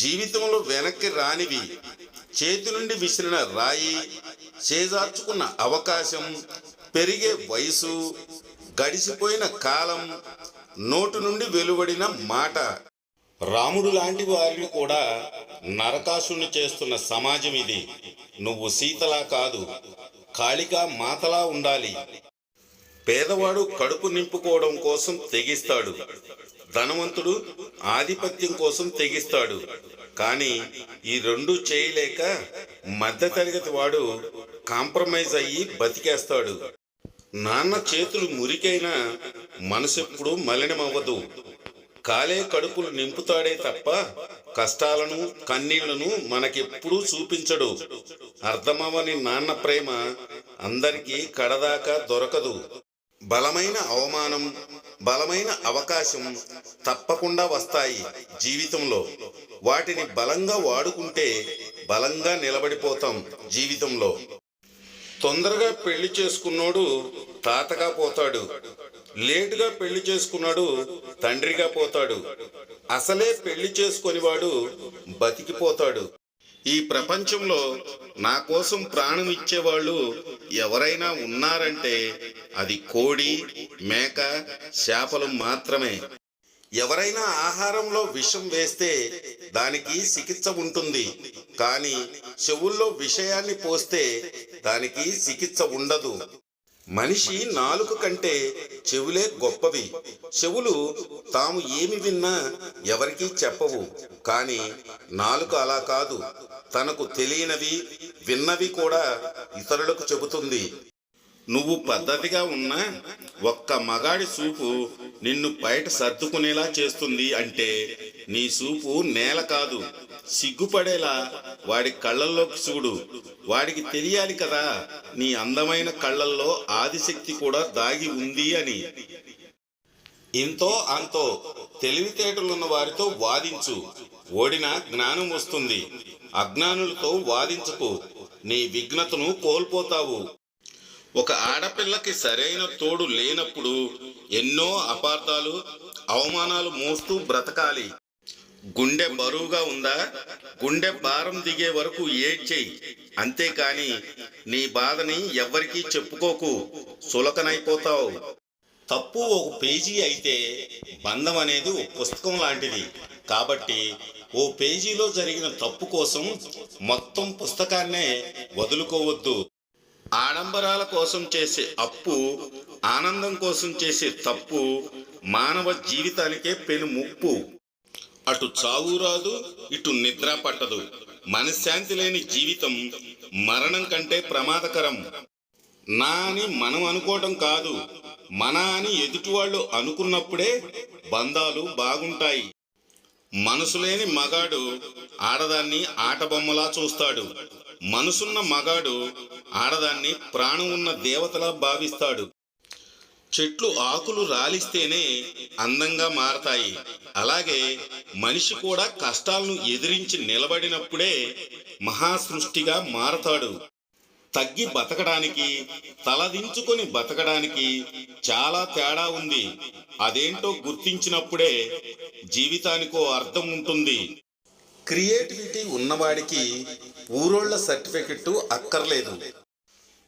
జీవితంలో వెనక్కి రానివి చేతి నుండి విసిరిన రాయి, చేజార్చుకున్న అవకాశం, పెరిగే వయసు, గడిచిపోయిన కాలం, నోటు నుండి వెలువడిన మాట. రాముడు లాంటి వారిని కూడా నరకాసుని చేస్తున్న సమాజం ఇది. నువ్వు సీతలా కాదు, కాళికా మాతలా ఉండాలి. పేదవాడు కడుపు నింపుకోవడం కోసం తెగిస్తాడు, ధనవంతుడు ఆధిపత్యం కోసం తెగిస్తాడు. కానీ ఈ రెండు చేయలేక మధ్యతరగతి వాడు కాంప్రమైజ్ అయ్యి బతికేస్తాడు. నాన్న చేతులు మురికైనా మనసెప్పుడు మలినమవ్వదు. కాలే కడుపులు నింపుతాడే తప్ప కష్టాలను కన్నీళ్లను మనకెప్పుడూ చూపించడు. అర్థమవని నాన్న ప్రేమ అందరికీ కడదాకా దొరకదు. బలమైన అవమానం, బలమైన అవకాశం తప్పకుండా వస్తాయి జీవితంలో. వాటిని బలంగా వాడుకుంటే బలంగా నిలబడిపోతాం జీవితంలో. తొందరగా పెళ్లి చేసుకున్నోడు తాతగా పోతాడు, లేటుగా పెళ్లి చేసుకున్నాడు తండ్రిగా పోతాడు. అసలే పెళ్లి చేసుకొనివాడు బతికిపోతాడు. ఈ ప్రపంచంలో నా కోసం ప్రాణం ఇచ్చేవాళ్ళు ఎవరైనా ఉన్నారంటే అది కోడి, మేక, చేపలు మాత్రమే. ఎవరైనా ఆహారంలో విషం వేస్తే దానికి చికిత్స ఉంటుంది, కానీ చెవుల్లో విషయాన్ని పోస్తే దానికి చికిత్స ఉండదు. మనిషి నాలుక కంటే చెవులే గొప్పవి. చెవులు తాము ఏమి విన్నా ఎవరికీ చెప్పవు, కానీ నాలుక అలా కాదు. తనకు తెలియనివి, విన్నవి కూడా ఇతరులకు చెబుతుంది. నువ్వు పద్ధతిగా ఉన్నా ఒక్క మగాడి చూపు నిన్ను బయట సర్దుకునేలా చేస్తుంది అంటే నీ చూపు నేల కాదు, సిగ్గుపడేలా వాడి కళ్ళల్లోకి చూడు. వాడికి తెలియాలి కదా నీ అందమైన కళ్ళల్లో ఆదిశక్తి కూడా దాగి ఉంది అని. ఇంతో అంతో తెలివితేటలున్న వారితో వాదించు, ఓడిన జ్ఞానం వస్తుంది. అజ్ఞానులతో వాదించకు, నీ విఘ్నతను కోల్పోతావు. ఒక ఆడపిల్లకి సరైన తోడు లేనప్పుడు ఎన్నో అపార్థాలు, అవమానాలు మోస్తూ బ్రతకాలి. గుండె బరువుగా ఉందా, గుండె భారం దిగే వరకు ఏడ్చేయి. అంతేకాని నీ బాధని ఎవ్వరికీ చెప్పుకోకు, సులకనైపోతావు. తప్పు ఒక పేజీ అయితే బంధం అనేది ఒక పుస్తకం లాంటిది. కాబట్టి ఓ పేజీలో జరిగిన తప్పు కోసం మొత్తం పుస్తకాన్నే వదులుకోవద్దు. ఆడంబరాల కోసం చేసే అప్పు, ఆనందం కోసం చేసే తప్పు మానవ జీవితానికే పెను ముప్పు. అటు చావు రాదు, ఇటు నిద్ర పట్టదు. మనశ్శాంతి లేని జీవితం మరణం కంటే ప్రమాదకరం. నా అని మనం అనుకోవటం కాదు, మన అని ఎదుటివాళ్ళు అనుకున్నప్పుడే బంధాలు బాగుంటాయి. మనసు లేని మగాడు ఆడదాన్ని ఆటబొమ్మలా చూస్తాడు. మనసున్న మగాడు ఆడదాన్ని ప్రాణం ఉన్న దేవతలా భావిస్తాడు. చెట్లు ఆకులు రాలిస్తేనే అందంగా మారతాయి. అలాగే మనిషి కూడా కష్టాలను ఎదిరించి నిలబడినప్పుడే మహాసృష్టిగా మారతాడు. తగ్గి బతకడానికి, తలదించుకొని బతకడానికి చాలా తేడా ఉంది. అదేంటో గుర్తించినప్పుడే జీవితానికో అర్థం ఉంటుంది. క్రియేటివిటీ ఉన్నవాడికి ఊరోళ్ల సర్టిఫికెట్ అక్కర్లేదు.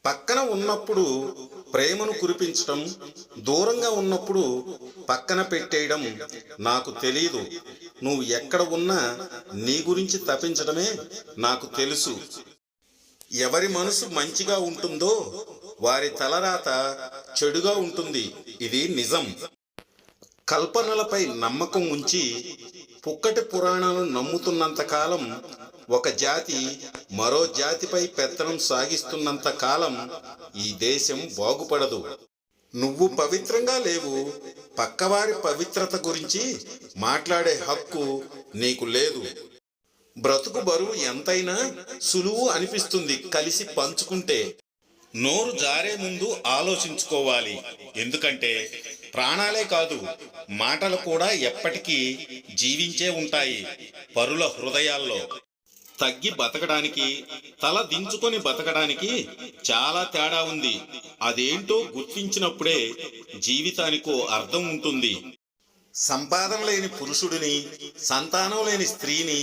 పక్కన ఉన్నప్పుడు ప్రేమను కురిపించటం, దూరంగా ఉన్నప్పుడు పక్కన పెట్టేయడం నాకు తెలియదు. నువ్వు ఎక్కడ ఉన్నా నీ గురించి తప్పించడమే నాకు తెలుసు. ఎవరి మనసు మంచిగా ఉంటుందో వారి తలరాత చెడుగా ఉంటుంది. ఇది నిజం. కల్పనలపై నమ్మకం ఉంచి పుక్కటి పురాణాలు నమ్ముతున్నంత కాలం, ఒక జాతి మరో జాతిపై పెత్తనం సాగిస్తున్నంత కాలం ఈ దేశం బాగుపడదు. నువ్వు పవిత్రంగా లేవు, పక్కవారి పవిత్రత గురించి మాట్లాడే హక్కు నీకు లేదు. బ్రతుకు బరువు ఎంతైనా సులువు అనిపిస్తుంది కలిసి పంచుకుంటే. నోరు జారే ముందు ఆలోచించుకోవాలి. ఎందుకంటే ప్రాణాలే కాదు, మాటలు కూడా ఎప్పటికీ జీవించే ఉంటాయి పరుల హృదయాల్లో. తగ్గి బతకడానికి, తల దించుకొని బతకడానికి చాలా తేడా ఉంది. అదేంటో గుర్తించినప్పుడే జీవితానికో అర్థం ఉంటుంది. సంపాదన లేని పురుషుడిని, సంతానం లేని స్త్రీని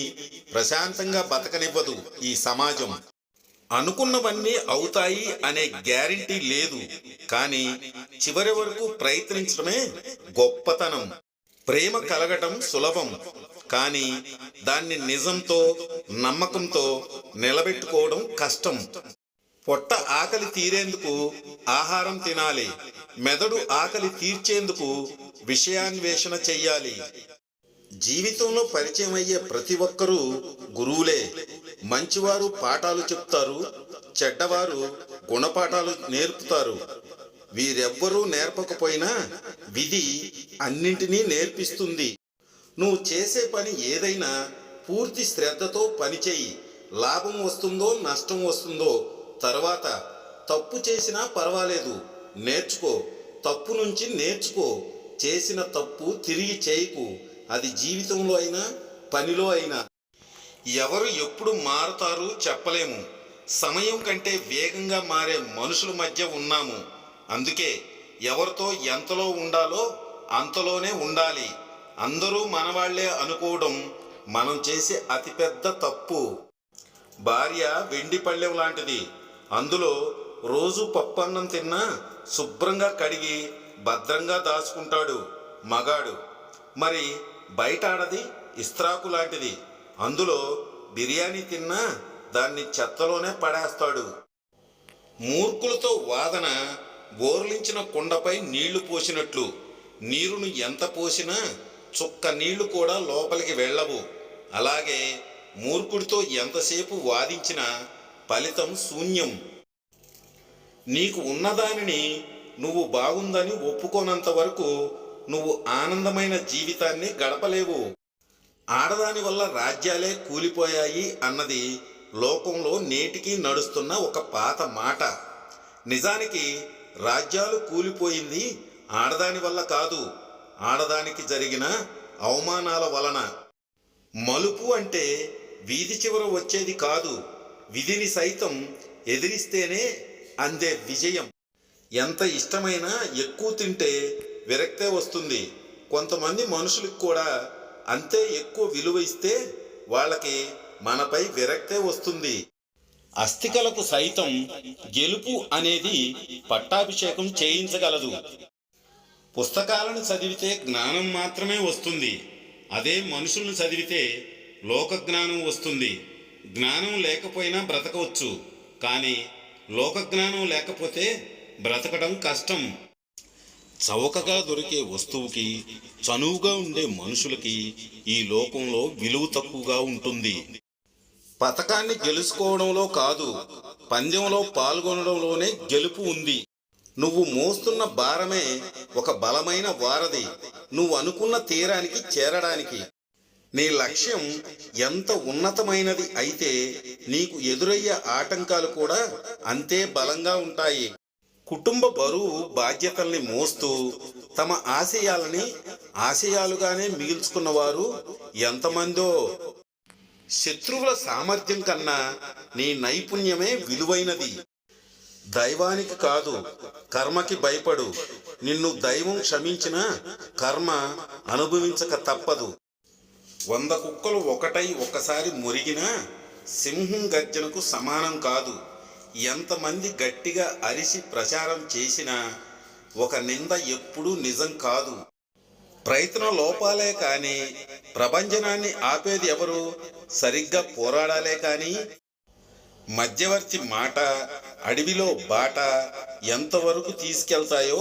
ప్రశాంతంగా బతకనివ్వదు ఈ సమాజం. అనుకున్నవన్నీ అవుతాయి అనే గ్యారంటీ లేదు, కానీ చివరి వరకు ప్రయత్నించడమే గొప్పతనం. ప్రేమ కలగటం సులభం, కానీ దాన్ని నిజంతో, నమ్మకంతో నిలబెట్టుకోవడం కష్టం. పొట్ట ఆకలి తీరేందుకు ఆహారం తినాలి, మెదడు ఆకలి తీర్చేందుకు విషయాన్వేషణ చెయ్యాలి. జీవితంలో పరిచయం అయ్యే ప్రతి ఒక్కరూ గురువులే. మంచివారు పాఠాలు చెప్తారు, చెడ్డవారు గుణపాఠాలు నేర్పుతారు. వీరెవ్వరూ నేర్పకపోయినా విధి అన్నింటినీ నేర్పిస్తుంది. నువ్వు చేసే పని ఏదైనా పూర్తి శ్రద్ధతో పనిచేయి. లాభం వస్తుందో నష్టం వస్తుందో తర్వాత. తప్పు చేసినా పర్వాలేదు, నేర్చుకో. తప్పు నుంచి నేర్చుకో. చేసిన తప్పు తిరిగి చేయకు. అది జీవితంలో అయినా పనిలో అయినా. ఎవరు ఎప్పుడు మారుతారు చెప్పలేము. సమయం కంటే వేగంగా మారే మనుషుల మధ్య ఉన్నాము. అందుకే ఎవరితో ఎంతలో ఉండాలో అంతలోనే ఉండాలి. అందరూ మనవాళ్లే అనుకోవడం మనం చేసే అతిపెద్ద తప్పు. భార్య వెండి పళ్ళెం లాంటిది. అందులో రోజు పప్పన్నం తిన్నా శుభ్రంగా కడిగి భద్రంగా దాచుకుంటాడు మగాడు. మరి బయట ఆడది ఇస్త్రాకు లాంటిది. అందులో బిర్యానీ తిన్నా దాన్ని చెత్తలోనే పడేస్తాడు. మూర్ఖులతో వాదన బోర్లించిన కుండపై నీళ్లు పోసినట్లు. నీరును ఎంత పోసినా చుక్క నీళ్లు కూడా లోపలికి వెళ్ళవు. అలాగే మూర్ఖుడితో ఎంతసేపు వాదించినా ఫలితం శూన్యం. నీకు ఉన్నదానిని నువ్వు బాగుందని ఒప్పుకోనంత వరకు నువ్వు ఆనందమైన జీవితాన్ని గడపలేవు. ఆడదాని వల్ల రాజ్యాలే కూలిపోయాయి అన్నది లోకంలో నేటికి నడుస్తున్న ఒక పాత మాట. నిజానికి రాజ్యాలు కూలిపోయింది ఆడదాని వల్ల కాదు, ఆడదానికి జరిగిన అవమానాల వలన. మలుపు అంటే వీధి చివర వచ్చేది కాదు, విధిని సైతం ఎదిరిస్తేనే అందే విజయం. ఎంత ఇష్టమైనా ఎక్కువ తింటే విరక్తే వస్తుంది. కొంతమంది మనుషులకు కూడా అంతే ఎక్కువ విలువ ఇస్తే వాళ్ళకి మనపై విరక్తే వస్తుంది. అస్థికలకు సైతం గెలుపు అనేది పట్టాభిషేకం చేయించగలదు. పుస్తకాలను చదివితే జ్ఞానం మాత్రమే వస్తుంది. అదే మనుషులను చదివితే లోకజ్ఞానం వస్తుంది. జ్ఞానం లేకపోయినా బ్రతకవచ్చు, కానీ లోకజ్ఞానం లేకపోతే బ్రతకడం కష్టం. చౌకగా దొరికే వస్తువుకి, చనువుగా ఉండే మనుషులకి ఈ లోకంలో విలువ తక్కువగా ఉంటుంది. పతకాన్ని గెలుచుకోవడంలో కాదు, పందెంలో పాల్గొనడంలోనే గెలుపు ఉంది. నువ్వు మోస్తున్న భారమే ఒక బలమైన వారధి నువ్వు అనుకున్న తీరానికి చేరడానికి. నీ లక్ష్యం ఎంత ఉన్నతమైనది అయితే నీకు ఎదురయ్యే ఆటంకాలు కూడా అంతే బలంగా ఉంటాయి. కుటుంబ బరువు బాధ్యతల్ని మోస్తూ తమ ఆశయాలని ఆశయాలుగానే మిగిల్చుకున్నవారు ఎంతమందో. శత్రువుల సామర్థ్యం కన్నా నీ నైపుణ్యమే విలువైనది. దైవానికి కాదు, కర్మకి భయపడు. నిన్ను దైవం క్షమించినా కర్మ అనుభవించక తప్పదు. 100 కుక్కలు ఒకటై ఒక్కసారి మురిగినా సింహం గర్జనకు సమానం కాదు. ఎంతమంది గట్టిగా అరిసి ప్రచారం చేసినా ఒక నింద ఎప్పుడూ నిజం కాదు. ప్రయత్న లోపాలే కానీ ప్రభంజనాన్ని ఆపేది ఎవరు? సరిగ్గా పోరాడాలే కానీ. మధ్యవర్తి మాట, అడవిలో బాట ఎంతవరకు తీసుకెళ్తాయో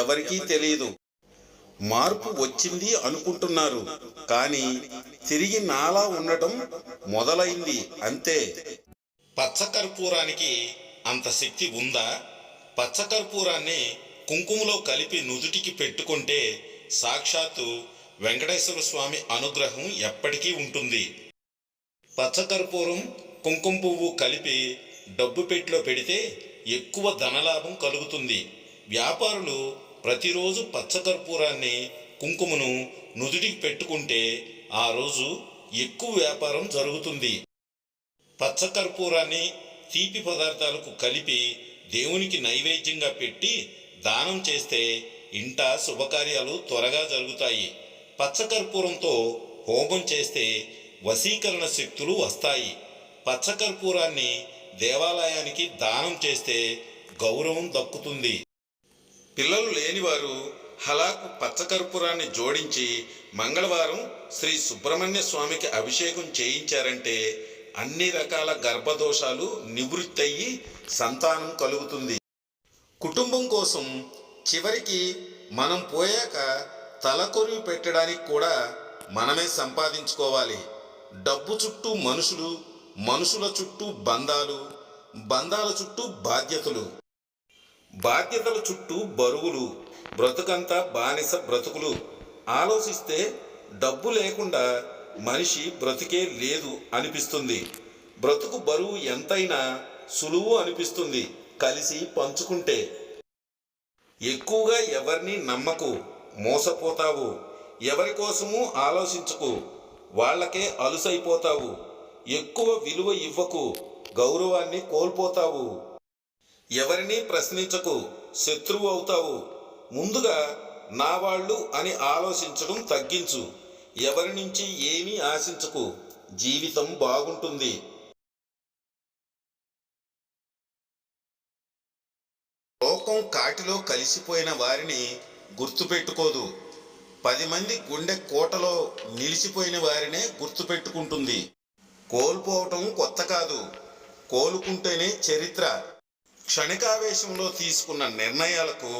ఎవరికీ తెలియదు. మార్పు వచ్చింది అనుకుంటున్నారు, కానీ తిరిగి నాలా ఉండటం మొదలైంది అంతే. పచ్చకర్పూరానికి అంత శక్తి ఉందా? పచ్చకర్పూరాన్ని కుంకుమలో కలిపి నుదుటికి పెట్టుకుంటే సాక్షాత్తు వెంకటేశ్వర స్వామి అనుగ్రహం ఎప్పటికీ ఉంటుంది. పచ్చకర్పూరం, కుంకుమ పువ్వు కలిపి డబ్బు పెట్టిలో పెడితే ఎక్కువ ధనలాభం కలుగుతుంది. వ్యాపారులు ప్రతిరోజు పచ్చకర్పూరాన్ని, కుంకుమను నుదుటికి పెట్టుకుంటే ఆ రోజు ఎక్కువ వ్యాపారం జరుగుతుంది. పచ్చకర్పూరాన్ని తీపి పదార్థాలకు కలిపి దేవునికి నైవేద్యంగా పెట్టి దానం చేస్తే ఇంట శుభకార్యాలు త్వరగా జరుగుతాయి. పచ్చకర్పూరంతో హోమం చేస్తే వశీకరణ శక్తులు వస్తాయి. పచ్చకర్పూరాన్ని దేవాలయానికి దానం చేస్తే గౌరవం దక్కుతుంది. పిల్లలు లేనివారు హలాకు పచ్చకర్పూరాన్ని జోడించి మంగళవారం శ్రీ సుబ్రహ్మణ్య స్వామికి అభిషేకం చేయించారంటే అన్ని రకాల గర్భదోషాలు నివృత్తయ్యి సంతానం కలుగుతుంది. కుటుంబం కోసం చివరికి మనం పోయాక తలకొరివి పెట్టడానికి కూడా మనమే సంపాదించుకోవాలి. డబ్బు చుట్టూ మనుషులు, మనుషుల చుట్టూ బంధాలు, బంధాల చుట్టూ బాధ్యతలు, బాధ్యతల చుట్టూ బరువులు, బ్రతుకంతా బానిస బ్రతుకులు. ఆలోచిస్తే డబ్బు లేకుండా మనిషి బ్రతికే లేదు అనిపిస్తుంది. బ్రతుకు బరువు ఎంతైనా సులువు అనిపిస్తుంది కలిసి పంచుకుంటే. ఎక్కువగా ఎవరిని నమ్మకు, మోసపోతావు. ఎవరి కోసము ఆలోచించకు, వాళ్ళకే అలుసైపోతావు. ఎక్కువ విలువ ఇవ్వకు, గౌరవాన్ని కోల్పోతావు. ఎవరిని ప్రశ్నించకు, శత్రువు అవుతావు. ముందుగా నా వాళ్ళు అని ఆలోచించడం తగ్గించు. ఎవరి నుంచి ఏమీ ఆశించకు, జీవితం బాగుంటుంది. లోకం కాటిలో కలిసిపోయిన వారిని గుర్తుపెట్టుకోదు. 10 మంది గుండె కోటలో నిలిచిపోయిన వారినే గుర్తుపెట్టుకుంటుంది. కోల్పోవటం కొత్త కాదు, కోలుకుంటేనే చరిత్ర. క్షణికావేశంలో తీసుకున్న నిర్ణయాలకు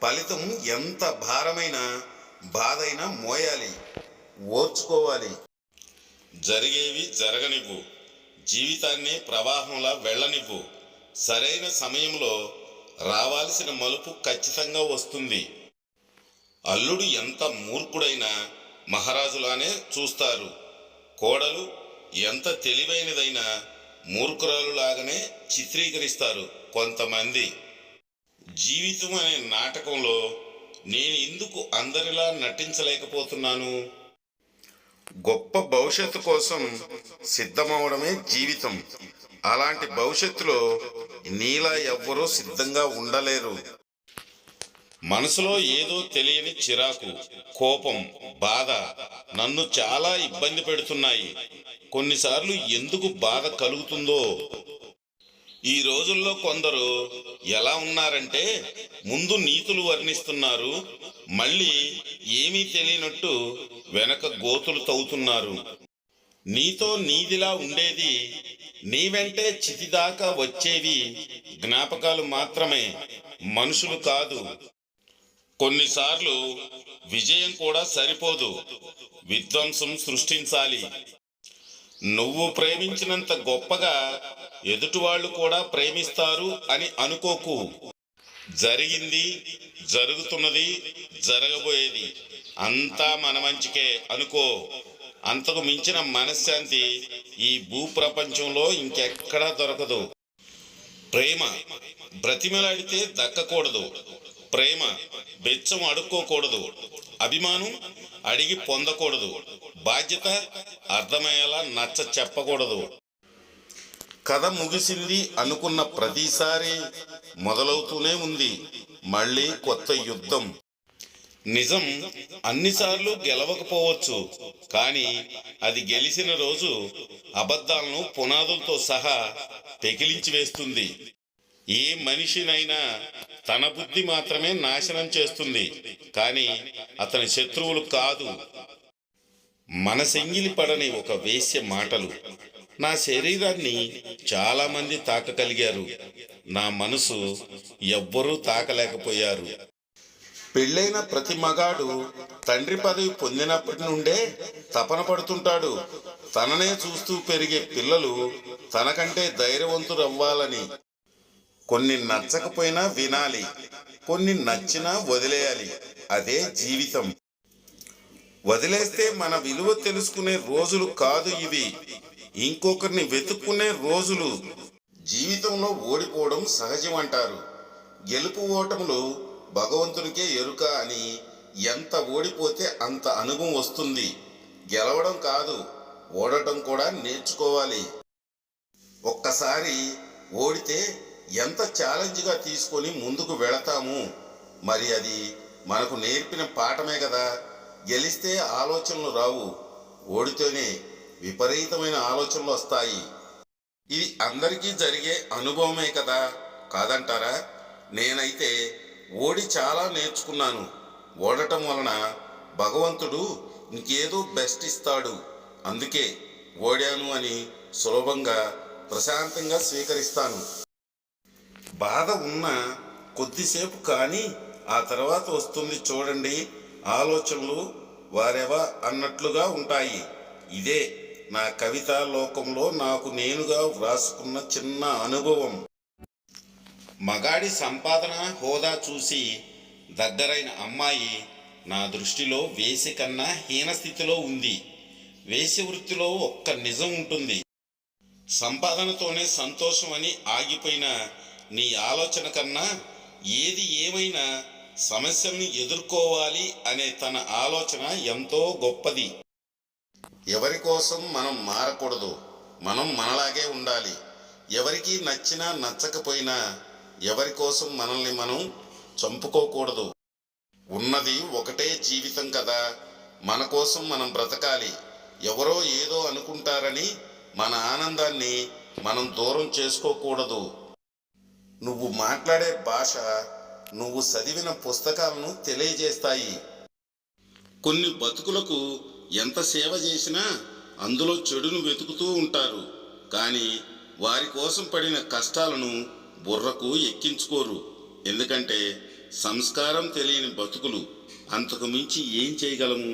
ఫలితం ఎంత భారమైన బాధైనా మోయాలి, ఓర్చుకోవాలి. జరిగేవి జరగనివ్వు, జీవితాన్ని ప్రవాహంలా వెళ్ళనివ్వు. సరైన సమయంలో రావాల్సిన మలుపు ఖచ్చితంగా వస్తుంది. అల్లుడు ఎంత మూర్ఖుడైనా మహారాజులానే చూస్తారు. కోడలు ఎంత తెలివైనదైనా మూర్ఖురాలులాగానే చిత్రీకరిస్తారు కొంతమంది. జీవితం అనే నాటకంలో నేను ఎందుకు అందరిలా నటించలేకపోతున్నాను? గొప్ప భవిష్యత్తు కోసం సిద్ధమవడమే జీవితం. అలాంటి భవిష్యత్తులో నీలా ఎవ్వరూ సిద్ధంగా ఉండలేరు. మనసులో ఏదో తెలియని చిరాకు, కోపం, బాధ నన్ను చాలా ఇబ్బంది పెడుతున్నాయి. కొన్నిసార్లు ఎందుకు బాధ కలుగుతుందో. ఈ రోజుల్లో కొందరు ఎలా ఉన్నారంటే ముందు నీతులు వర్ణిస్తున్నారు, మళ్ళీ ఏమీ తెలియనట్టు వెనక గోతులు తవ్వుతున్నారు. నీతో నీదిలా ఉండేది, నీ వెంటే చితిదాకా వచ్చేవి జ్ఞాపకాలు మాత్రమే, మనుషులు కాదు. కొన్నిసార్లు విజయం కూడా సరిపోదు, విధ్వంసం సృష్టించాలి. నువ్వు ప్రేమించినంత గొప్పగా ఎదుటివాళ్ళు కూడా ప్రేమిస్తారు అని అనుకోకు. జరిగింది, జరుగుతున్నది, జరగబోయేది అంతా మన మంచికే అనుకో. అంతకు మించిన మనశ్శాంతి ఈ భూప్రపంచంలో ఇంకెక్కడా దొరకదు. ప్రేమ బ్రతిమలాడితే దక్కకూడదు, ప్రేమ బెచ్చం అడుక్కోకూడదు, అభిమానం అడిగి పొందకూడదు, బాధ్యత అర్థమయ్యేలా నచ్చ చెప్పకూడదు. కథ ముగిసింది అనుకున్న ప్రతిసారి మొదలవుతూనే ఉంది మళ్ళీ కొత్త యుద్ధం. నిజం అన్నిసార్లు గెలవకపోవచ్చు, కానీ అది గెలిచిన రోజు అబద్ధాలను పునాదులతో సహా పెకిలించి వేస్తుంది. ఏ మనిషినైనా తన బుద్ధి మాత్రమే నాశనం చేస్తుంది, కానీ అతని శత్రువులు కాదు. మన సెంగిలి పడని ఒక వేశ్య మాటలు నా శరీరాన్ని చాలామంది తాకగలిగారు, నా మనసు ఎవ్వరూ తాకలేకపోయారు. పెళ్ళైన ప్రతి మగాడు తండ్రి పదవి పొందినప్పటి నుండే తపన పడుతుంటాడు, తననే చూస్తూ పెరిగే పిల్లలు తనకంటే ధైర్యవంతురవ్వాలని. కొన్ని నచ్చకపోయినా వినాలి, కొన్ని నచ్చినా వదిలేయాలి, అదే జీవితం. వదిలేస్తే మన విలువ తెలుసుకునే రోజులు కాదు ఇవి, ఇంకొకరిని వెతుక్కునే రోజులు. జీవితంలో ఓడిపోవడం సహజం అంటారు, గెలుపు ఓటములు భగవంతునికే ఎరుక అని. ఎంత ఓడిపోతే అంత అనుభవం వస్తుంది. గెలవడం కాదు, ఓడటం కూడా నేర్చుకోవాలి. ఒక్కసారి ఓడితే ఎంత ఛాలెంజ్గా తీసుకొని ముందుకు వెళతాము, మరి అది మనకు నేర్పిన పాఠమే కదా. గెలిస్తే ఆలోచనలు రావు, ఓడితేనే విపరీతమైన ఆలోచనలు వస్తాయి. ఇది అందరికీ జరిగే అనుభవమే కదా, కాదంటారా? నేనైతే ఓడి చాలా నేర్చుకున్నాను. ఓడటం వలన భగవంతుడు ఇంకేదో బెస్ట్ ఇస్తాడు, అందుకే ఓడాను అని సులభంగా ప్రశాంతంగా స్వీకరిస్తాను. బాధ ఉన్న కొద్దిసేపు కానీ ఆ తర్వాత వస్తుంది చూడండి ఆలోచనలు, వారెవా అన్నట్లుగా ఉంటాయి. ఇదే నా కవితా లోకంలో నాకు నేనుగా వ్రాసుకున్న చిన్న అనుభవం. మగాడి సంపాదన హోదా చూసి దగ్గరైన అమ్మాయి నా దృష్టిలో వేసి కన్నా హీనస్థితిలో ఉంది. వేసి వృత్తిలో ఒక్క నిజం ఉంటుంది, సంపాదనతోనే సంతోషం అని ఆగిపోయిన నీ ఆలోచన కన్నా ఏది ఏమైనా సమస్యల్ని ఎదుర్కోవాలి అనే తన ఆలోచన ఎంతో గొప్పది. ఎవరి కోసం మనం మారకూడదు, మనం మనలాగే ఉండాలి. ఎవరికి నచ్చినా నచ్చకపోయినా ఎవరి కోసం మనల్ని మనం చంపుకోకూడదు. ఉన్నది ఒకటే జీవితం కదా, మన కోసం మనం బ్రతకాలి. ఎవరో ఏదో అనుకుంటారని మన ఆనందాన్ని మనం దూరం చేసుకోకూడదు. నువ్వు మాట్లాడే భాష, నువ్వు చదివిన పుస్తకాలను తెలియజేస్తాయి. కొన్ని బతుకులకు ఎంత సేవ చేసినా అందులో చెడును వెతుకుతూ ఉంటారు, కానీ వారి కోసం పడిన కష్టాలను బుర్రకు ఎక్కించుకోరు. ఎందుకంటే సంస్కారం తెలియని బతుకులు. అంతకు మించి ఏం చేయగలము?